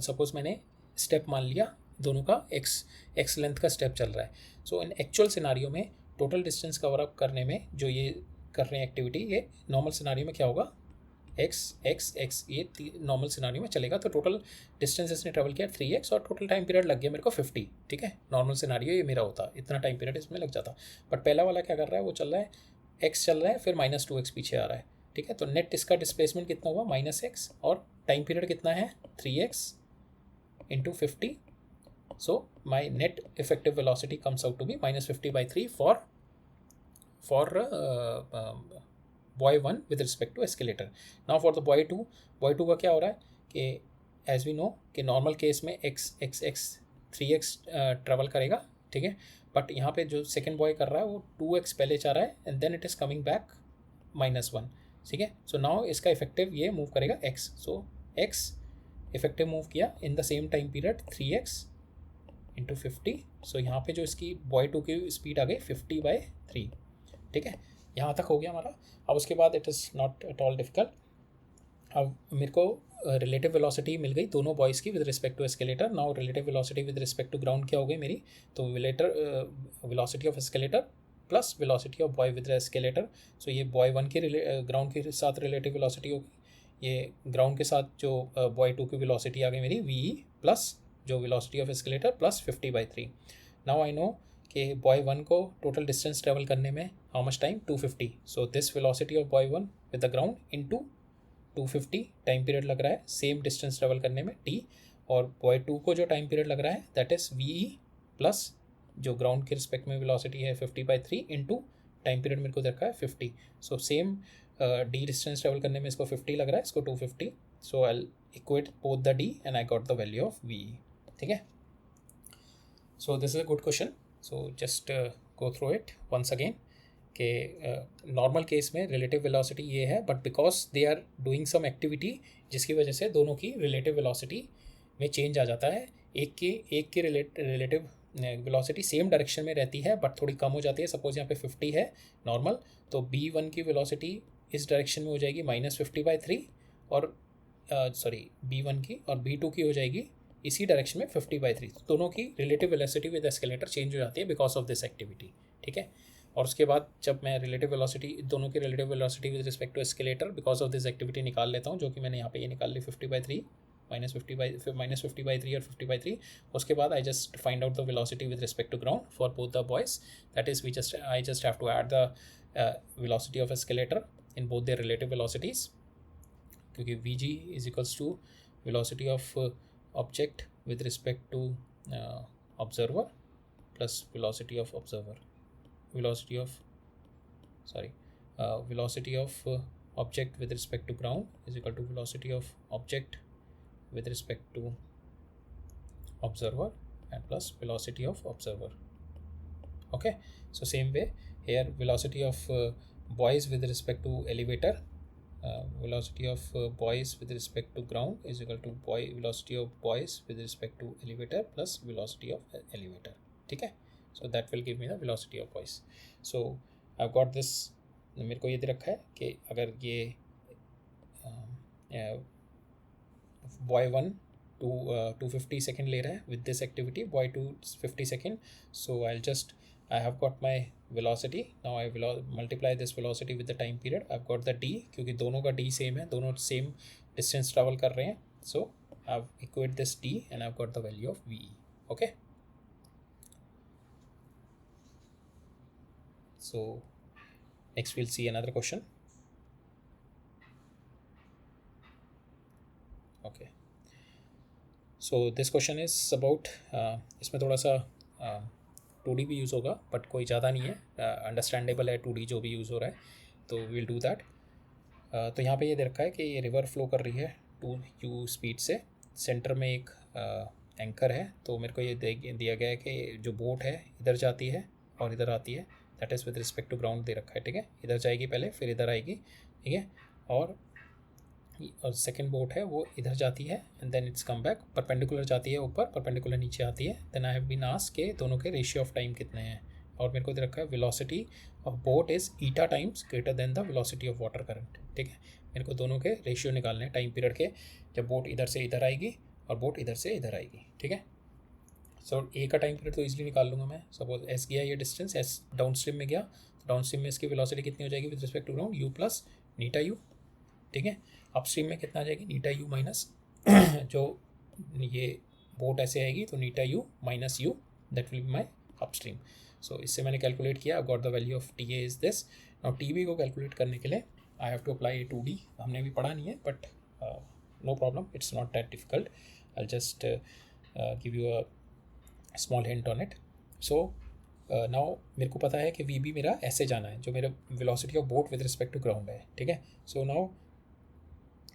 सपोज मैंने स्टेप मान लिया, दोनों का एक्स लेंथ का स्टेप चल रहा है. सो इन एक्चुअल सिनारियो में टोटल डिस्टेंस कवर अप करने में जो ये कर रहे हैं एक्टिविटी, ये नॉर्मल सिनारियो में क्या होगा, x ये नॉर्मल सिनारियो में चलेगा, तो टोटल डिस्टेंस इसने ट्रेवल किया 3x और टोटल टाइम पीरियड लग गया मेरे को 50. ठीक है. नॉर्मल सिनारियो ये मेरा होता, इतना टाइम पीरियड इसमें लग जाता, बट पहला वाला क्या कर रहा है, वो चल रहा है x चल रहा है फिर -2x पीछे आ रहा है. ठीक है. तो नेट इसका डिस्प्लेसमेंट कितना हुआ, -x, और टाइम पीरियड कितना है 3x into 50. So my net effective velocity comes out to be -50/3 for boy 1 with respect to escalator. Now for the boy 2 का क्या हो रहा है कि as we know कि नॉर्मल केस में x 3x ट्रेवल करेगा. ठीक है. बट यहाँ पे जो सेकेंड बॉय कर रहा है वो 2x पहले जा रहा है and then it is coming back -1. ठीक है. सो नाउ इसका इफेक्टिव ये मूव करेगा x. So x effective move किया in the same time period 3x into 50. So यहाँ पे जो इसकी बॉय 2 की स्पीड आ गई 50/3. ठीक है. यहाँ तक हो गया हमारा. अब उसके बाद it is not at all difficult. अब मेरे को रिलेटिव वेलोसिटी मिल गई दोनों बॉयज़ की with respect to escalator. Now relative velocity with respect to ground क्या हो गई मेरी, तो velocity of escalator plus velocity of boy with escalator. So ये बॉय 1 की ग्राउंड के साथ रिलेटिव वेलोसिटी होगी, ये ग्राउंड के साथ जो बॉय 2 की वेलोसिटी आ गई मेरी VE प्लस जो velocity of escalator plus 50/3. Now I no कि बॉय 1 को टोटल डिस्टेंस ट्रेवल करने में how much time, 250. So this velocity of boy 1 with the ground into 250 time period लग रहा है सेम डिस्टेंस ट्रेवल करने में t, और बॉय 2 को जो टाइम पीरियड लग रहा है दैट इज़ VE प्लस जो ग्राउंड के रिस्पेक्ट में वेलोसिटी है 50/3 इंटू टाइम पीरियड मेरे को देखा है 50. So same d distance travel करने में इसको 50 लग रहा है, इसको 250. So I equate both the d and I got the value of VE. ठीक है. So this is a good question. So just go through it once again कि नॉर्मल केस में रिलेटिव वेलोसिटी ये है, but because they are doing some activity जिसकी वजह से दोनों की रिलेटिव वेलोसिटी में चेंज आ जाता है. एक की रिलेटिव वेलोसिटी सेम डायरेक्शन में रहती है बट थोड़ी कम हो जाती है. सपोज यहाँ पे 50 है नॉर्मल, तो B1 की वेलोसिटी इस डायरेक्शन में हो जाएगी -50/3, और B1 की और B2 की हो जाएगी इसी डायरेक्शन में 50/3. दोनों की relative velocity with escalator change हो जाती है बिकॉज ऑफ दिस एक्टिविटी. ठीक है. और उसके बाद जब मैं रिलेटिव वेलोसिटी दोनों की relative velocity with respect to escalator because of this activity निकाल लेता हूँ, जो कि मैंने यहाँ पे ये निकाल ली 50/3 -50/3 और 50/3. उसके बाद I just find out the velocity with respect to ground for both the boys. That is I just have to add the velocity of escalator in both their relative velocities, क्योंकि VG is equals to velocity of object with respect to observer plus velocity of observer, velocity of object with respect to ground is equal to velocity of object with respect to observer and plus velocity of observer. Okay. So same way here velocity of boys with respect to elevator velocity of boys with respect to ground is equal to velocity of boys with respect to elevator plus velocity of elevator. ठीक है, so that will give me the velocity of boys. So I've got this, मेरे को ये दे रखा है कि अगर ये बॉय वन टू 250 सेकेंड ले रहा है with this activity, boy 250 second, so I have got my velocity. Now I will multiply this velocity with the time period. I've got the d, क्योंकि दोनों का d सेम है, दोनों सेम डिस्टेंस ट्रैवल कर रहे हैं. So I've equate this d and I've got the value of v. Okay. So next we'll see another question. Okay. So this question is about इसमें थोड़ा सा 2D भी यूज़ होगा बट कोई ज़्यादा नहीं है, अंडरस्टैंडेबल है 2D जो भी यूज़ हो रहा है, तो विल डू दैट. तो यहाँ पे ये दे रखा है कि ये रिवर फ्लो कर रही है 2u स्पीड से, सेंटर में एक एंकर है. तो मेरे को ये दिया गया है कि जो बोट है इधर जाती है और इधर आती है, that is with respect to ground दे रखा है. ठीक है, इधर जाएगी पहले फिर इधर आएगी. ठीक है, और सेकेंड बोट है वो इधर जाती है and then it's come back, perpendicular जाती है ऊपर, परपेंडिकुलर नीचे आती है. Then I have been asked के दोनों के रेशियो ऑफ टाइम कितने हैं, और मेरे को दे रखा है velocity of boat is eta times greater than the velocity of water current. ठीक है, मेरे को दोनों के रेशियो निकालने हैं टाइम पीरियड के, जब बोट इधर से इधर आएगी और बोट इधर से इधर आएगी. ठीक है, सो ए का टाइम पीरियड तो ईजिली निकाल लूँगा मैं. सपोज एस गया ये डिस्टेंस, एस डाउन स्ट्रीम में गया, तो डाउन स्ट्रीम में इसकी वेलोसिटी कितनी हो जाएगी with respect to ground, u plus नीटा यू. ठीक है, अपस्ट्रीम में कितना आ जाएगी, नीटा यू माइनस जो ये बोट ऐसे आएगी तो नीटा u minus u, that will be my upstream. So इससे मैंने कैलकुलेट किया, got the value of T A is this. Now T B को कैलकुलेट करने के लिए आई हैव टू अप्लाई 2D. हमने भी पढ़ा नहीं है but no problem, it's not that difficult. I just give you a small hint on it. So now मेरे को पता है कि वी बी मेरा ऐसे जाना है, जो मेरा velocity of boat with respect to ground है. ठीक है, so now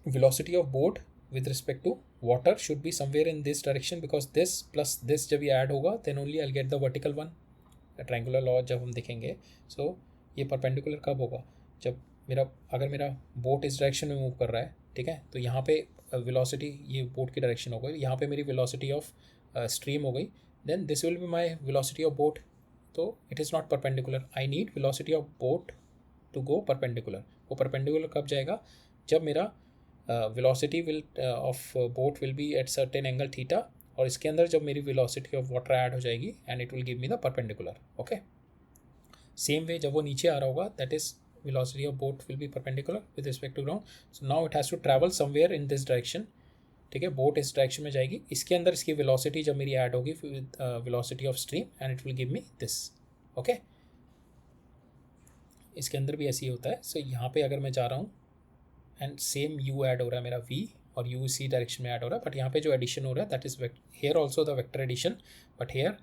velocity of boat with respect to water should be somewhere in this direction, because this plus this जब ये add होगा then only I'll get the vertical one. Triangular law जब हम देखेंगे, so ये परपेंडिकुलर कब होगा, जब अगर मेरा बोट इस डायरेक्शन में मूव कर रहा है. ठीक है, तो यहाँ पे वेलोसिटी ये बोट की डायरेक्शन हो गई, यहाँ पे मेरी वेलोसिटी ऑफ स्ट्रीम हो गई, then this will be my velocity of boat. तो it is not perpendicular. I need velocity of boat to go perpendicular. वो परपेंडिकुलर कब जाएगा, जब मेरा velocity of boat will be at certain angle theta, और इसके अंदर जब मेरी वेलोसिटी ऑफ वाटर ऐड हो जाएगी and it will give me the perpendicular. Okay, same way जब वो नीचे आ रहा होगा, that is velocity of boat will be perpendicular with respect to ground. So now it has to travel somewhere in this direction. ठीक है, बोट इस डायरेक्शन में जाएगी, इसके अंदर इसकी वेलोसिटी जब मेरी ऐड होगी with velocity of stream and it will give me this. Okay, इसके अंदर भी ऐसे ही होता है. सो यहाँ पे अगर मैं जा रहा हूँ एंड सेम यू ऐड हो रहा है मेरा v, और u इसी डायरेक्शन में ऐड हो रहा है, बट यहाँ पे जो एडिशन हो रहा है that is here also the vector addition, but here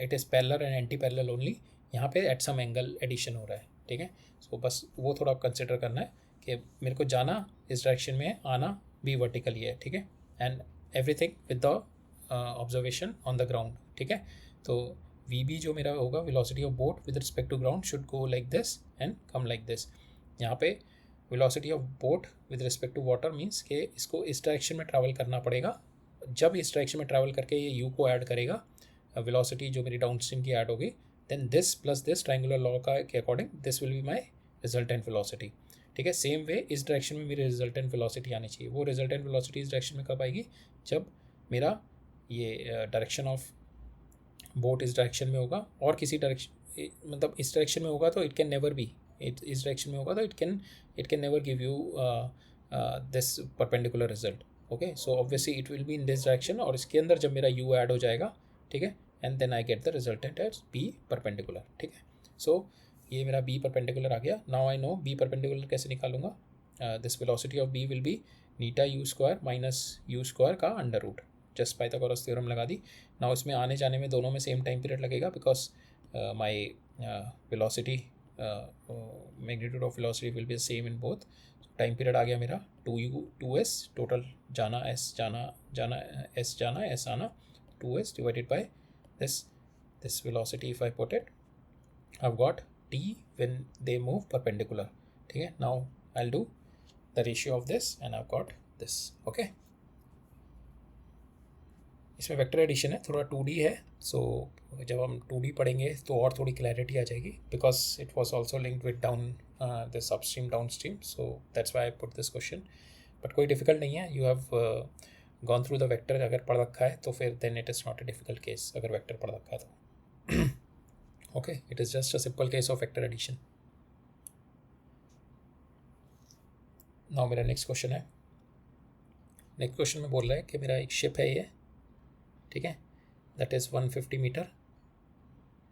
it is parallel and anti parallel only. यहाँ पे एट सम एंगल एडिशन हो रहा है. ठीक है, सो बस वो थोड़ा कंसिडर करना है कि मेरे को जाना इस डायरेक्शन में है, आना भी वर्टिकली है. ठीक है, and everything with the observation on the ground. ठीक है, तो वी बी जो मेरा होगा velocity of boat with respect to ground should go like this and come like this. यहाँ पे velocity of boat with respect to water means कि इसको इस डायरेक्शन में ट्रैवल करना पड़ेगा. जब इस डायरेक्शन में ट्रैवल करके ये यू को ऐड करेगा, वेलोसिटी जो मेरी डाउन स्ट्रीम की ऐड होगी, then this plus this triangular law का के according this will be my resultant velocity. ठीक है, सेम वे इस डायरेक्शन में मेरी रिजल्टेंट वेलोसिटी आनी चाहिए. वो रिजल्टेंट वेलोसिटी इस डायरेक्शन में कब आएगी, जब मेरा ये डायरेक्शन ऑफ बोट इस डायरेक्शन में होगा, और किसी डायरेक्शन मतलब इस डायरेक्शन में होगा तो इट कैन नेवर बी, इस डायरेक्शन में होगा तो it can never give you this perpendicular result. Okay, so obviously it will be in this direction, और इसके अंदर जब मेरा u ऐड हो जाएगा, ठीक है, and then I get the resultant as b perpendicular. ठीक है, सो ये मेरा b परपेंडिकुलर आ गया. Now I know b perpendicular कैसे निकालूंगा. This velocity of b will be नीटा u square minus u square का under root. Just Pythagoras theorem लगा दी. नाउ इसमें आने जाने में दोनों में सेम टाइम पीरियड लगेगा, because my velocity magnitude of velocity will be same in both. Time period आ गया मेरा 2u 2s टोटल जाना s जाना s आना 2s divided by this velocity. if I put it, I've got t when they move perpendicular. ठीक है, now I'll do the ratio of this and I've got this. Okay, इसमें वेक्टर एडिशन है, थोड़ा 2D है, सो जब हम 2D पढ़ेंगे तो और थोड़ी क्लैरिटी आ जाएगी, because it was also linked with down this upstream down stream, so that's why I put this question. But कोई डिफिकल्ट नहीं है, you have gone through the vector. अगर पढ़ रखा है तो फिर then it is not a difficult case, अगर वेक्टर पढ़ रखा है तो. Okay, it is just a simple case of vector addition. Now मेरा नेक्स्ट क्वेश्चन है. नेक्स्ट क्वेश्चन में बोल रहा है कि मेरा एक शिप है ये, ठीक है, दैट इज़ 150 मीटर.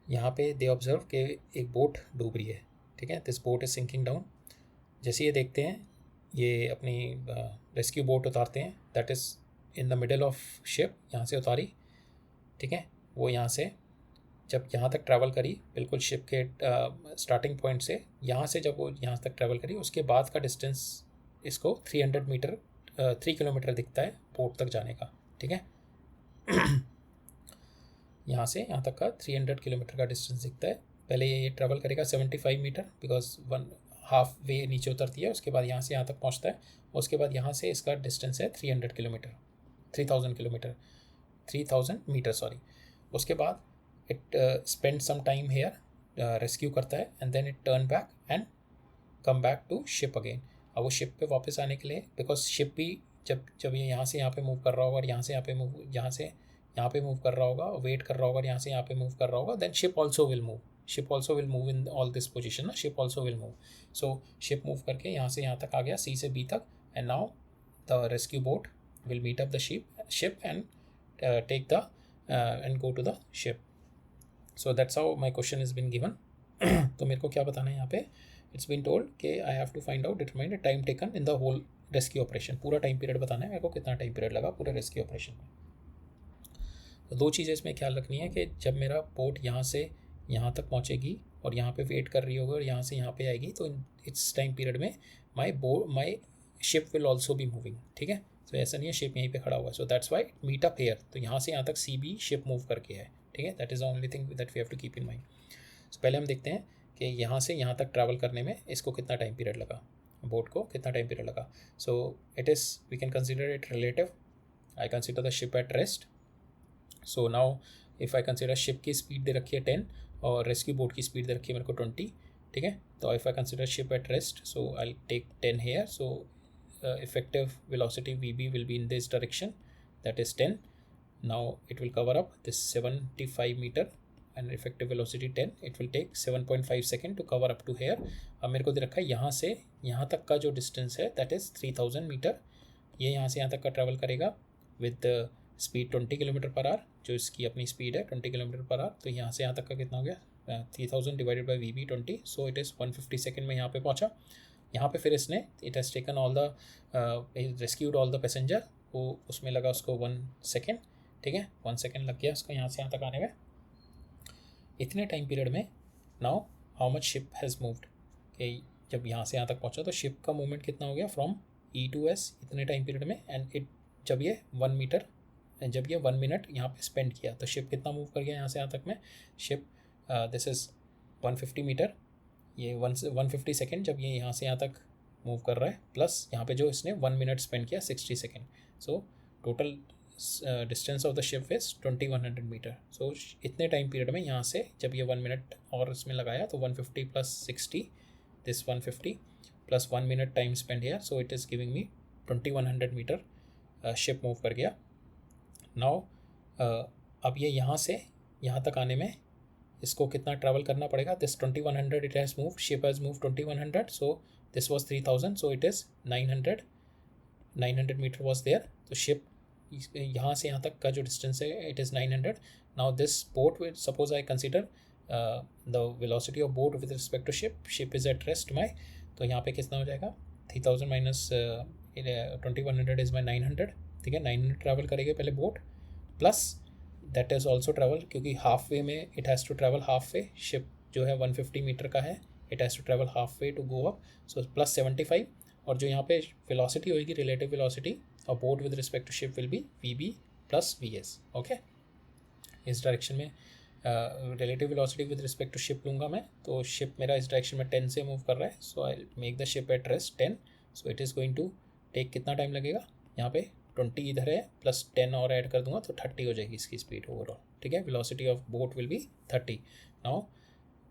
यहाँ पे दे ऑब्जर्व कि एक बोट डूब रही है, ठीक है, this boat is sinking down. जैसे ये देखते हैं, ये अपनी रेस्क्यू बोट उतारते हैं, that is in the middle of ship, यहाँ से उतारी, ठीक है. वो यहाँ से जब यहाँ तक ट्रैवल करी, बिल्कुल शिप के स्टार्टिंग पॉइंट से, यहाँ से जब वो यहाँ तक ट्रैवल करी, उसके बाद का डिस्टेंस इसको 300 मीटर 3 किलोमीटर दिखता है बोट तक जाने का, ठीक है. यहाँ से यहाँ तक का 300 किलोमीटर का डिस्टेंस दिखता है. पहले ये ट्रैवल करेगा 75 मीटर, बिकॉज 1/2 वे नीचे उतरती है, उसके बाद यहाँ से यहाँ तक पहुँचता है. उसके बाद यहाँ से इसका डिस्टेंस है 300 किलोमीटर, 3000 किलोमीटर, 3000 मीटर सॉरी. उसके बाद it spend some time here, rescue करता है, and then it turn back and come back to ship again. अब वो शिप पे वापस आने के लिए, बिकॉज शिप भी जब ये यहाँ से यहाँ पे मूव कर रहा होगा और यहाँ से यहाँ पे यहाँ पे मूव कर रहा होगा, वेट कर रहा होगा, यहाँ से यहाँ पे मूव कर रहा होगा, then ship also will move in all this position ना, ship also will move. So ship move करके यहाँ से यहाँ तक आ गया, सी से बी तक, and now the rescue boat will meet up the ship and take the and go to the ship. So that's how my question is been given. तो मेरे को क्या बताना है यहाँ पे, इट्स बीन टोल्ड कि I have to find out determine the time taken in the whole rescue operation. पूरा टाइम पीरियड बताना है मेरे को, कितना टाइम पीरियड लगा पूरे रेस्क्यू ऑपरेशन में. तो 2 चीज़ें इसमें ख्याल रखनी है कि जब मेरा बोट यहाँ से यहाँ तक पहुँचेगी और यहाँ पे वेट कर रही होगी और यहाँ से यहाँ पे आएगी, तो इस टाइम पीरियड में my ship will also be moving, ठीक है. तो ऐसा नहीं है शिप यहीं पे खड़ा हुआ है, so that's why meet up here. तो यहाँ से यहाँ तक CB शिप मूव करके है, ठीक है. That is the only thing that we have to keep in mind. So पहले हम देखते हैं कि यहाँ से यहाँ तक ट्रैवल करने में इसको कितना टाइम पीरियड लगा, बोट को कितना टाइम पीरियड लगा. So it is, we can consider it relative. I consider the ship at rest. So now if I consider ship की स्पीड दे रखी है 10 और रेस्क्यू बोट की स्पीड दे रखी है मेरे को 20, ठीक है. तो if I consider ship at rest, so I take 10 here. So effective velocity VB will be in this direction, that is 10. Now it will cover up this 75 meter and effective velocity 10. It will take 7.5 second to cover up to here. अब मेरे को दे रखा है यहाँ से यहाँ तक का जो डिस्टेंस है that is 3000 मीटर. ये यहाँ से यहाँ तक का ट्रैवल करेगा with speed 20 kilometre per our, जो इसकी अपनी स्पीड है 20 किलोमीटर पर आवर. तो यहाँ से यहाँ तक का कितना हो गया, 3000 divided by VB 20, so it is 150 second में यहाँ पे पहुँचा. यहाँ पे फिर इसने it has taken all the rescued all the passenger, वो उसमें लगा उसको 1 सेकेंड, ठीक है. 1 सेकेंड लग गया उसको यहाँ से यहाँ तक आने में. इतने टाइम पीरियड में now how much ship has moved, कि जब यहाँ से यहाँ तक पहुँचा तो शिप का मूवमेंट कितना हो गया फ्रॉम E to S इतने टाइम पीरियड में. एंड इट जब ये 1 मिनट यहाँ पे स्पेंड किया तो शिप कितना मूव कर गया यहाँ से यहाँ तक में. शिप दिस इज़ 150 मीटर, ये 150 सेकेंड जब ये यहाँ से यहाँ तक मूव कर रहा है, प्लस यहाँ पे जो इसने 1 मिनट स्पेंड किया 60 second. So total distance of the ship is 2100 metre. So इतने टाइम पीरियड में यहाँ से जब ये 1 मिनट और इसमें लगाया तो 150 plus 60, this 150 plus 1 minute time spend here, so it is giving me 2100 metre ship move कर गया. नाउ अब ये यहाँ से यहाँ तक आने में इसको कितना ट्रैवल करना पड़ेगा. This 2100 it has move, ship has move 2100, so this was 3000, so it is 900 metre was there. तो शिप यहाँ से यहाँ तक का जो डिस्टेंस है it is 900. Now this boat will, suppose I consider the velocity of boat with respect to ship is at rest my. तो यहाँ पे कितना हो जाएगा, 3000 माइनस 2100 इज़ माई 900, ठीक है. 900 ट्रैवल करेगा पहले boat, plus that is also travel, क्योंकि हाफ वे में it has to travel half way. Ship जो है 150 मीटर का है, it has to travel half way to go up, so plus 75. और जो यहाँ पे वेलोसिटी होगी, relative velocity of boat with respect to ship will be VB plus VS. Okay, इस डायरेक्शन में relative velocity with respect to ship लूँगा मैं, तो शिप मेरा इस डायरेक्शन में 10 से मूव कर रहा है, so I make the ship at rest 10. So it is going to take कितना टाइम लगेगा, यहाँ पे 20 इधर है प्लस 10 और ऐड कर दूंगा तो 30 हो जाएगी इसकी स्पीड ओवरऑल, ठीक है। Velocity of boat will be 30। Now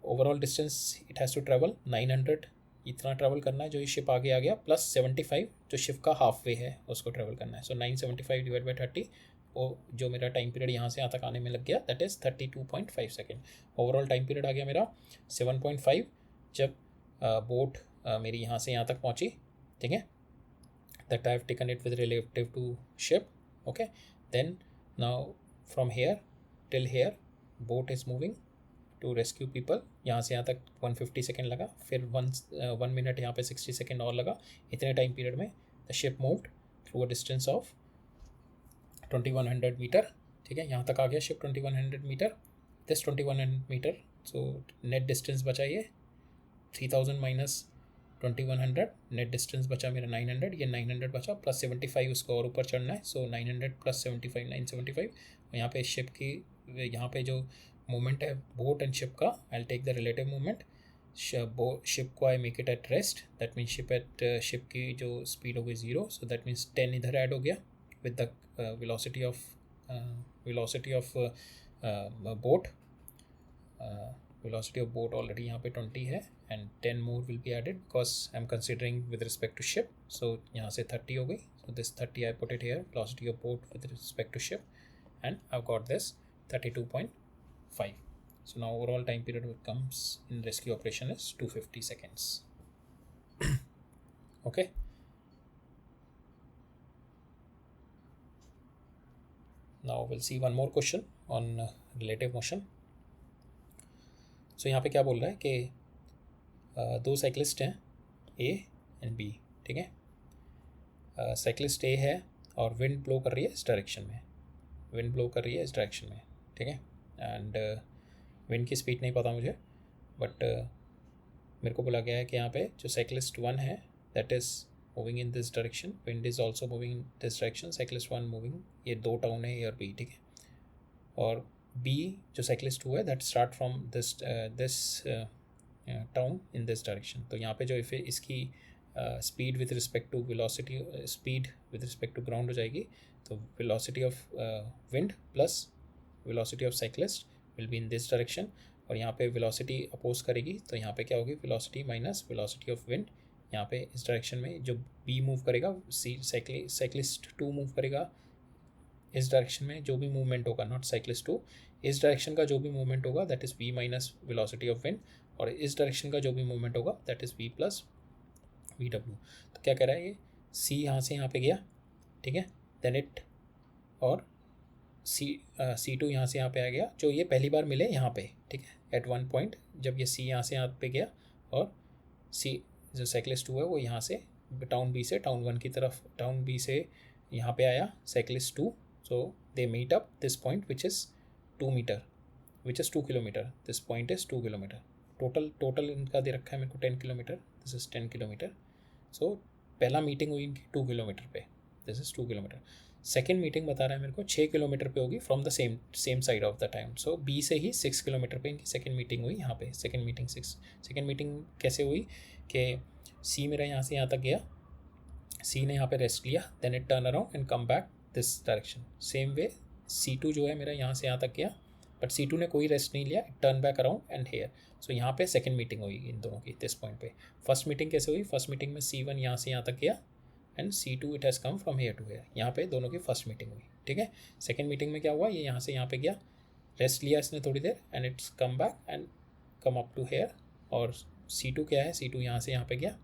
overall distance it has to travel 900, इतना ट्रैवल करना है जो ये शिप आगे आ गया, प्लस 75 जो शिप का हाफ वे है उसको ट्रैवल करना है। सो 975 डिवाइड बाई 30, वो जो मेरा टाइम पीरियड यहाँ से यहाँ तक आने में लग गया that is 32.5 second. Overall time period आ गया मेरा 7.5 जब बोट मेरी यहाँ से यहाँ तक पहुँची, ठीक है। That I have taken it with relative to ship, okay. Then now from here till here boat is moving to rescue people. यहाँ से यहाँ तक 150 सेकेंड लगा, फिर 1 मिनट यहाँ पे 60 सेकेंड और लगा। इतने टाइम पीरियड में the ship moved through a distance of 2100 metre, ठीक है। यहाँ तक आ गया ship 2100 metre, this 2100 metre. So net distance बचा ये 3000 माइनस 2100, नेट डिस्टेंस बचा मेरा 900, ये 900 बचा प्लस 75 उसको और ऊपर चढ़ना है। सो 900 प्लस 75 975। यहाँ पे शिप की यहाँ पे जो मूवमेंट है बोट एंड शिप का, I take the relative movement. Ship को I make it at rest, that means ship की जो स्पीड हो गई 0, सो दैट मीन्स 10 इधर ऐड हो गया with the velocity of boat. Velocity of boat already यहाँ पे 20 है and 10 more will be added because I'm considering with respect to ship. So यहाँ से 30 हो गई, so this 30 I put it here, velocity of boat with respect to ship, and I've got this 32.5. So now overall time period which comes in rescue operation is 250 seconds. Okay. Now we'll see one more question on relative motion. So यहाँ पे क्या बोल रहा है कि दो साइक्लिस्ट हैं A एंड B, ठीक है। साइक्लिस्ट A है और विंड ब्लो कर रही है इस डायरेक्शन में, विंड ब्लो कर रही है इस डायरेक्शन में, ठीक है। एंड विंड की स्पीड नहीं पता मुझे, बट मेरे को बोला गया है कि यहाँ पे जो साइक्लिस्ट 1 है that is moving in this direction, wind is also moving in this direction, cyclist 1 moving, ये दो टाउन है A और B, ठीक है। और B जो साइक्लिस्ट 2 है that start from this town in this direction. तो यहाँ पे जो इसकी speed with respect to velocity, speed with respect to ground हो जाएगी, तो velocity of wind plus velocity of cyclist will be in this direction. और यहाँ पे वेलोसिटी अपोज करेगी, तो यहाँ पे क्या होगी, velocity minus velocity of wind. यहाँ पे इस डायरेक्शन में जो B मूव करेगा, साइक्लिस्ट 2 मूव करेगा इस डायरेक्शन में, जो भी मूवमेंट होगा, नॉट साइक्लिस्ट 2, इस डायरेक्शन का जो भी मूवमेंट होगा that is V minus velocity of wind, और इस डायरेक्शन का जो भी मूवमेंट होगा that is V plus VW। तो क्या कह रहा है ये, C यहाँ से यहाँ पे गया, ठीक है, देन इट, और C2 यहाँ से यहाँ पे आ गया, जो ये पहली बार मिले यहाँ पे, ठीक है, एट वन पॉइंट जब ये C यहाँ से यहाँ पे गया, और C जो साइक्लिस्ट 2 है वो यहाँ से टाउन B से टाउन 1 की तरफ, टाउन B से यहाँ पे आया cyclist 2, so they meet up this point which is 2 meter, which is 2 kilometer, this point is 2 kilometer, total इनका दे रखा है मेरे को 10 kilometer, this is 10 kilometer, so पहला मीटिंग हुई इनकी 2 किलोमीटर पे, this is 2 kilometre. Second meeting बता रहा है मेरे को 6 किलोमीटर पे होगी from the same side of the time, so B से ही 6 किलोमीटर पे इनकी सेकेंड मीटिंग हुई। यहाँ पे सेकेंड मीटिंग 6, सेकेंड मीटिंग कैसे हुई कि C मेरा यहाँ से यहाँ तक गया, C ने यहाँ पे रेस्ट लिया, then it turn around and come back this direction. Same way C2 जो है मेरा यहाँ से यहाँ तक गया, बट C2 ने कोई रेस्ट नहीं लिया, turn back around and here. So यहाँ पे सेकंड मीटिंग हुई इन दोनों की दिस पॉइंट पे। फर्स्ट मीटिंग कैसे हुई, फर्स्ट मीटिंग में C1 यहाँ से यहाँ तक गया and C2 it has come from here to here, यहाँ पे दोनों की फर्स्ट मीटिंग हुई, ठीक है। सेकेंड मीटिंग में क्या हुआ, ये यहाँ से यहाँ पे गया, रेस्ट लिया इसने थोड़ी देर, and it's come back and come up to here. और C2 क्या है, C2 यहाँ से यहाँ पे गया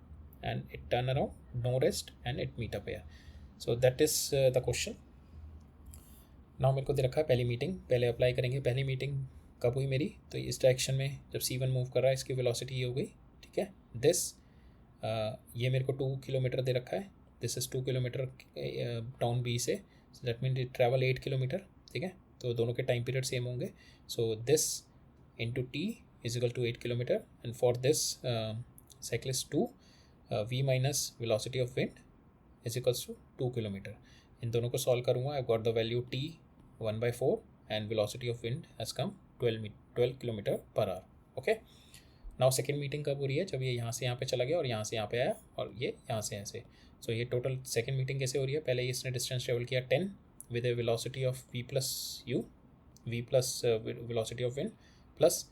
and it turn around, no rest and it meet up here. So that is the question. Now मेरे को दे रखा है पहली मीटिंग, पहले अप्लाई करेंगे। पहली मीटिंग कब हुई मेरी, तो इस डायरेक्शन में जब C1 मूव कर रहा है, इसकी वेलोसिटी ये हो गई, ठीक है। दिस ये मेरे को 2 किलोमीटर दे रखा है, this is 2 kilometre town B से, that mean it travel 8 kilometre, ठीक है। तो दोनों के टाइम पीरियड सेम होंगे, so this into T is equal to 8 kilometre, and for this cyclist 2 V minus velocity of wind is equals to 2 kilometre. इन दोनों को सॉल्व करूँगा, I got the value T 1/4 and velocity of wind has come 12 kilometre per our, okay. Now second meeting कब हो रही है, जब ये यहाँ से यहाँ पे चला गया और यहाँ से यहाँ पे आया और ये यहाँ से ऐसे। सो ये टोटल सेकेंड मीटिंग कैसे हो रही है, पहले इसने डिस्टेंस ट्रेवल किया 10 with A velocity of v plus you, v plus velocity of wind plus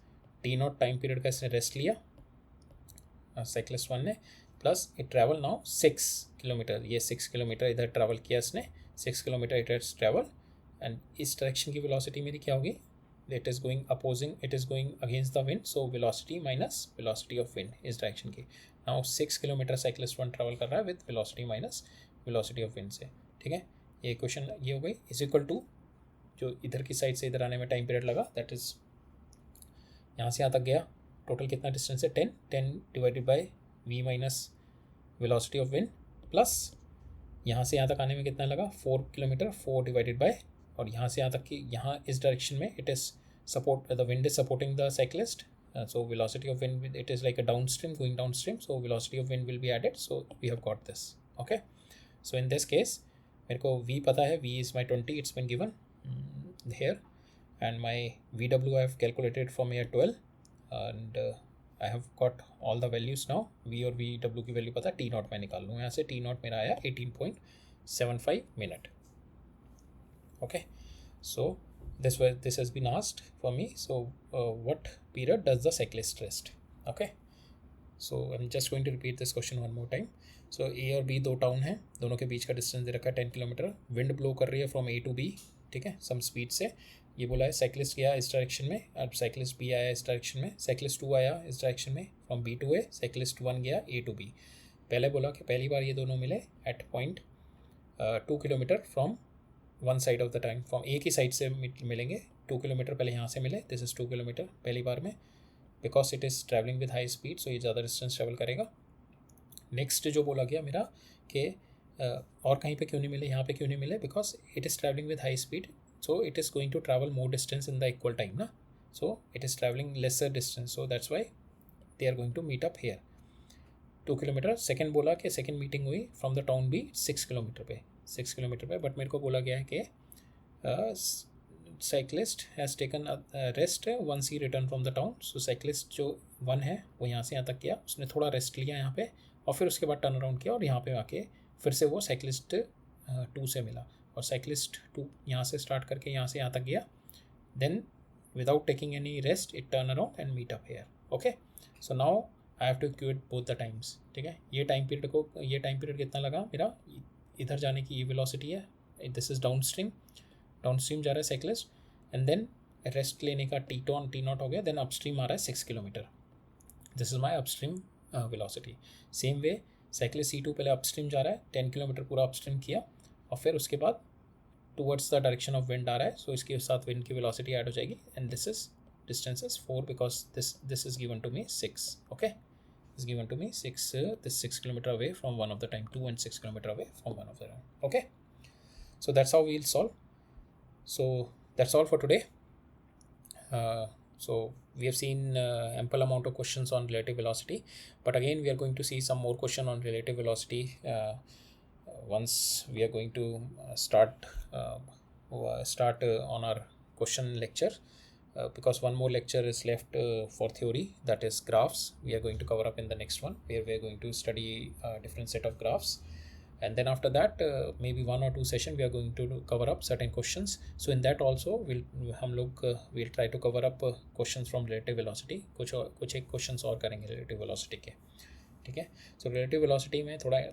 T not time period का इसने रेस्ट लिया साइक्लिस्ट वन ने, plus it travel now 6 kilometre, ये 6 किलोमीटर इधर ट्रैवल किया इसने, 6 kilometre it has travel, and इस डायरेक्शन की वेलोसिटी मेरी क्या होगी, it is going opposing, it is going against the wind, so velocity minus velocity of wind इस डायरेक्शन की। now 6 kilometre cyclist one travel कर रहा है with velocity minus velocity of wind से, ठीक है। ये क्वेश्चन ये हो गई, इज इक्वल टू जो इधर की साइड से इधर आने में टाइम पीरियड लगा, दैट इज यहाँ से यहाँ तक गया, टोटल कितना डिस्टेंस है 10 divided by v minus velocity of wind plus यहाँ से यहाँ तक आने में कितना लगा 4 किलोमीटर, 4 डिवाइडेड बाय, और यहाँ से यहाँ तक की यहाँ इस डायरेक्शन में it is support, the wind is supporting the cyclist, so velocity of wind, it is like a downstream, going downstream, so velocity of wind will be added, so we have got this, okay। so in this case मेरे को v पता है, v is my 20, it's been given here, and my vw I have calculated from here 12, and I have got all the values now, v और vw की वैल्यू पता, t नॉट मैं निकाल लूँ यहाँ से, t नॉट मेरा आया 18.75 minute, okay। so this has been asked for me, so what period does the cyclist rest, okay। so I'm just going to repeat this question one more time। so A और B दो टाउन हैं, दोनों के बीच का डिस्टेंस दे रखा है 10 किलोमीटर, विंड ब्लो कर रही है फ्रॉम A to B, ठीक है, सम स्पीड से, ये बोला है साइक्लिस्ट गया इस डायरेक्शन में, अब साइक्लिस्ट B आया इस डायरेक्शन में, साइक्लिस्ट 2 आया इस डायरेक्शन में from B to A, cyclist 1 गया A to B। पहले बोला कि पहली बार ये दोनों मिले at point 2 kilometre from one side of the time, फ्रॉम एक ही साइड से मिलेंगे, 2 किलोमीटर पहले यहाँ से मिले, दिस इज़ 2 किलोमीटर पहली बार में, because it is travelling with high speed, so ये ज़्यादा डिस्टेंस ट्रैवल करेगा। नेक्स्ट जो बोला गया मेरा कि और कहीं पे क्यों नहीं मिले, यहाँ पे क्यों नहीं मिले, because it is travelling with high speed, so it is going to travel more distance in the equal time ना, so it is travelling lesser distance, so that's why they are going to meet up here 2 kilometre. Second बोला कि सेकेंड मीटिंग हुई from the town B 6 kilometre पे, 6 किलोमीटर पे, बट मेरे को बोला गया है कि cyclist has taken rest once ही return from the town, so cyclist जो 1 है वो यहाँ से यहाँ तक किया, उसने थोड़ा रेस्ट लिया यहाँ पे, और फिर उसके बाद टर्न अराउंड किया और यहाँ पे आके फिर से वो साइक्लिस्ट 2 से मिला, और साइक्लिस्ट 2 यहाँ से स्टार्ट करके यहाँ से यहाँ तक गया, then without taking any rest it turn around and meet up here, okay. So now I have to equate both the times, ठीक है। ये टाइम पीरियड कितना लगा मेरा, इधर जाने की ये वेलोसिटी है, दिस इज़ डाउनस्ट्रीम जा रहा है साइक्लिस्ट, एंड देन रेस्ट लेने का टी नॉट हो गया, देन अपस्ट्रीम आ रहा है 6 kilometre, this is my upstream velocity. Same way cyclist C2 पहले अपस्ट्रीम जा रहा है, 10 किलोमीटर पूरा अपस्ट्रीम किया, और फिर उसके बाद towards the direction of wind आ रहा है, सो इसके साथ विंड की वेलोसिटी ऐड हो जाएगी, and this is distance is 4 because this is given to me 6, okay, is given to me 6 this 6 kilometer away from one of the time, 2 and 6 kilometer away from one of the time, okay। so that's how we'll solve, so that's all for today। so we have seen ample amount of questions on relative velocity, but again we are going to see some more question on relative velocity once we are going to start on our question lecture, because one more lecture is left for theory, that is graphs, we are going to cover up in the next one, where we are going to study a different set of graphs, and then after that maybe 1 or 2 session we are going to cover up certain questions, so in that also we'll try to cover up questions from relative velocity, कुछ एक questions और करेंगे relative velocity के, ठीक है। so relative velocity में थोड़ा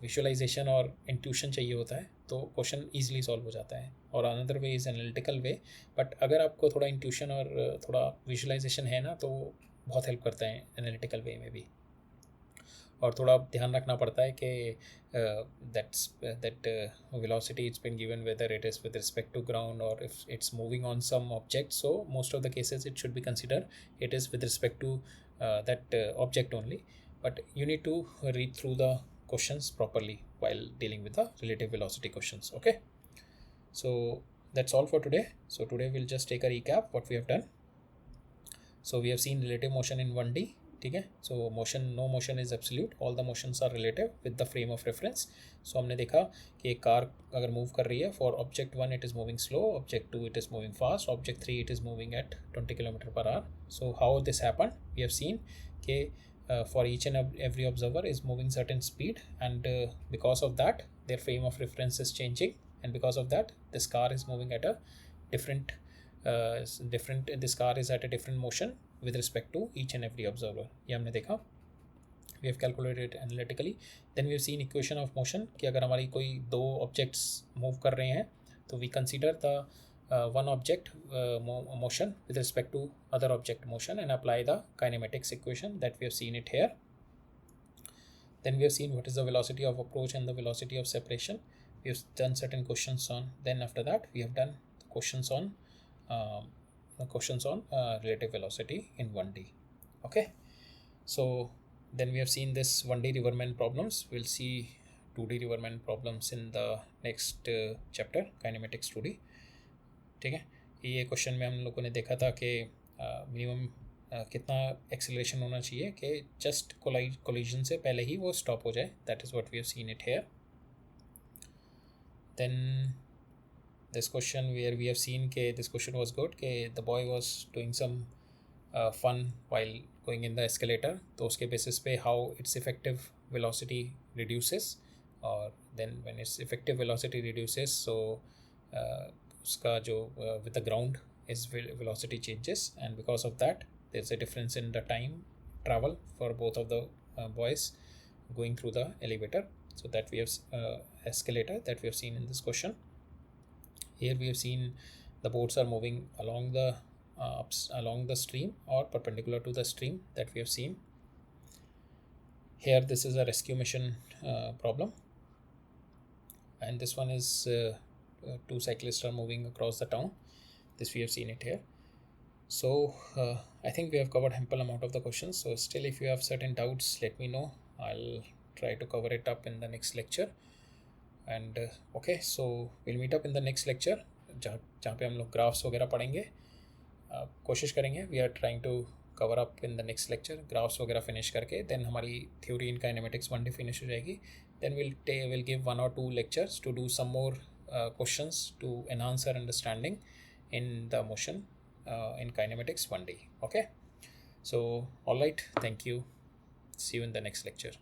विजुअलाइजेशन और इंट्यूशन चाहिए होता है, तो क्वेश्चन ईजिली सॉल्व हो जाता है, और another way is analytical way, but अगर आपको थोड़ा इंट्यूशन और थोड़ा विजुअलाइजेशन है ना, तो बहुत हेल्प करता है एनालिटिकल वे में भी, और थोड़ा ध्यान रखना पड़ता है कि that velocity it's been given whether it is with respect to ground or if it's moving on some object, so most of the cases it should be considered it is with respect to that object only, but you need to read through the questions properly while dealing with the relative velocity questions, okay। so that's all for today, so today we'll just take a recap what we have done। so we have seen relative motion in 1D, ठीक है. So motion, no motion is absolute, all the motions are relative with the frame of reference. So हमने देखा कि एक कार अगर मूव कर रही है, for object 1 it is moving slow, object 2 it is moving fast, object 3 it is moving at 20 km/h. So how this happen, we have seen कि for each and every observer is moving certain speed, and because of that their frame of reference is changing, and because of that this car is moving at a different this car is at a different motion with respect to each and every observer. ये हमने देखा. We have calculated analytically. Then we have seen equation of motion कि अगर हमारी कोई दो objects move कर रहे हैं तो we consider the one object motion with respect to other object motion and apply the kinematics equation that we have seen it here. Then we have seen what is the velocity of approach and the velocity of separation. We have done certain questions on, then after that we have done questions on relative velocity in 1D. Okay, so then we have seen this 1D Riverman problems. We'll see 2D Riverman problems in the next chapter, kinematics 2D. ठीक है. ये क्वेश्चन में हम लोगों ने देखा था कि मिनिमम कितना एक्सेलरेशन होना चाहिए कि जस्ट कोलिजन से पहले ही वो स्टॉप हो जाए. That is what we have seen it here. Then this question where we have seen के दिस क्वेश्चन वाज गुड कि the boy was doing some fun while going in the escalator. तो उसके बेसिस पे how its effective velocity reduces, और then when its effective velocity reduces so उसका जो with the ground is velocity changes, and because of that there's a difference in the time travel for both of the boys going through the elevator. So that we have escalator that we have seen in this question. Here we have seen the boats are moving along the along the stream or perpendicular to the stream that we have seen. Here this is a rescue mission problem, and this one is two cyclists are moving across the town. This we have seen it here. So I think we have covered ample amount of the questions. So still if you have certain doubts, let me know. I'll try to cover it up in the next lecture. And okay, so we'll meet up in the next lecture जहाँ पे हम लोग ग्राफ्स वगैरह पढ़ेंगे. कोशिश करेंगे, we are trying to cover up in the next lecture graphs वगैरह फिनिश करके, then हमारी theory in kinematics 1D finish हो जाएगी. Then we'll give 1 or 2 lectures to do some more questions to enhance our understanding in the motion in kinematics 1D. Okay, so all right, thank you, see you in the next lecture.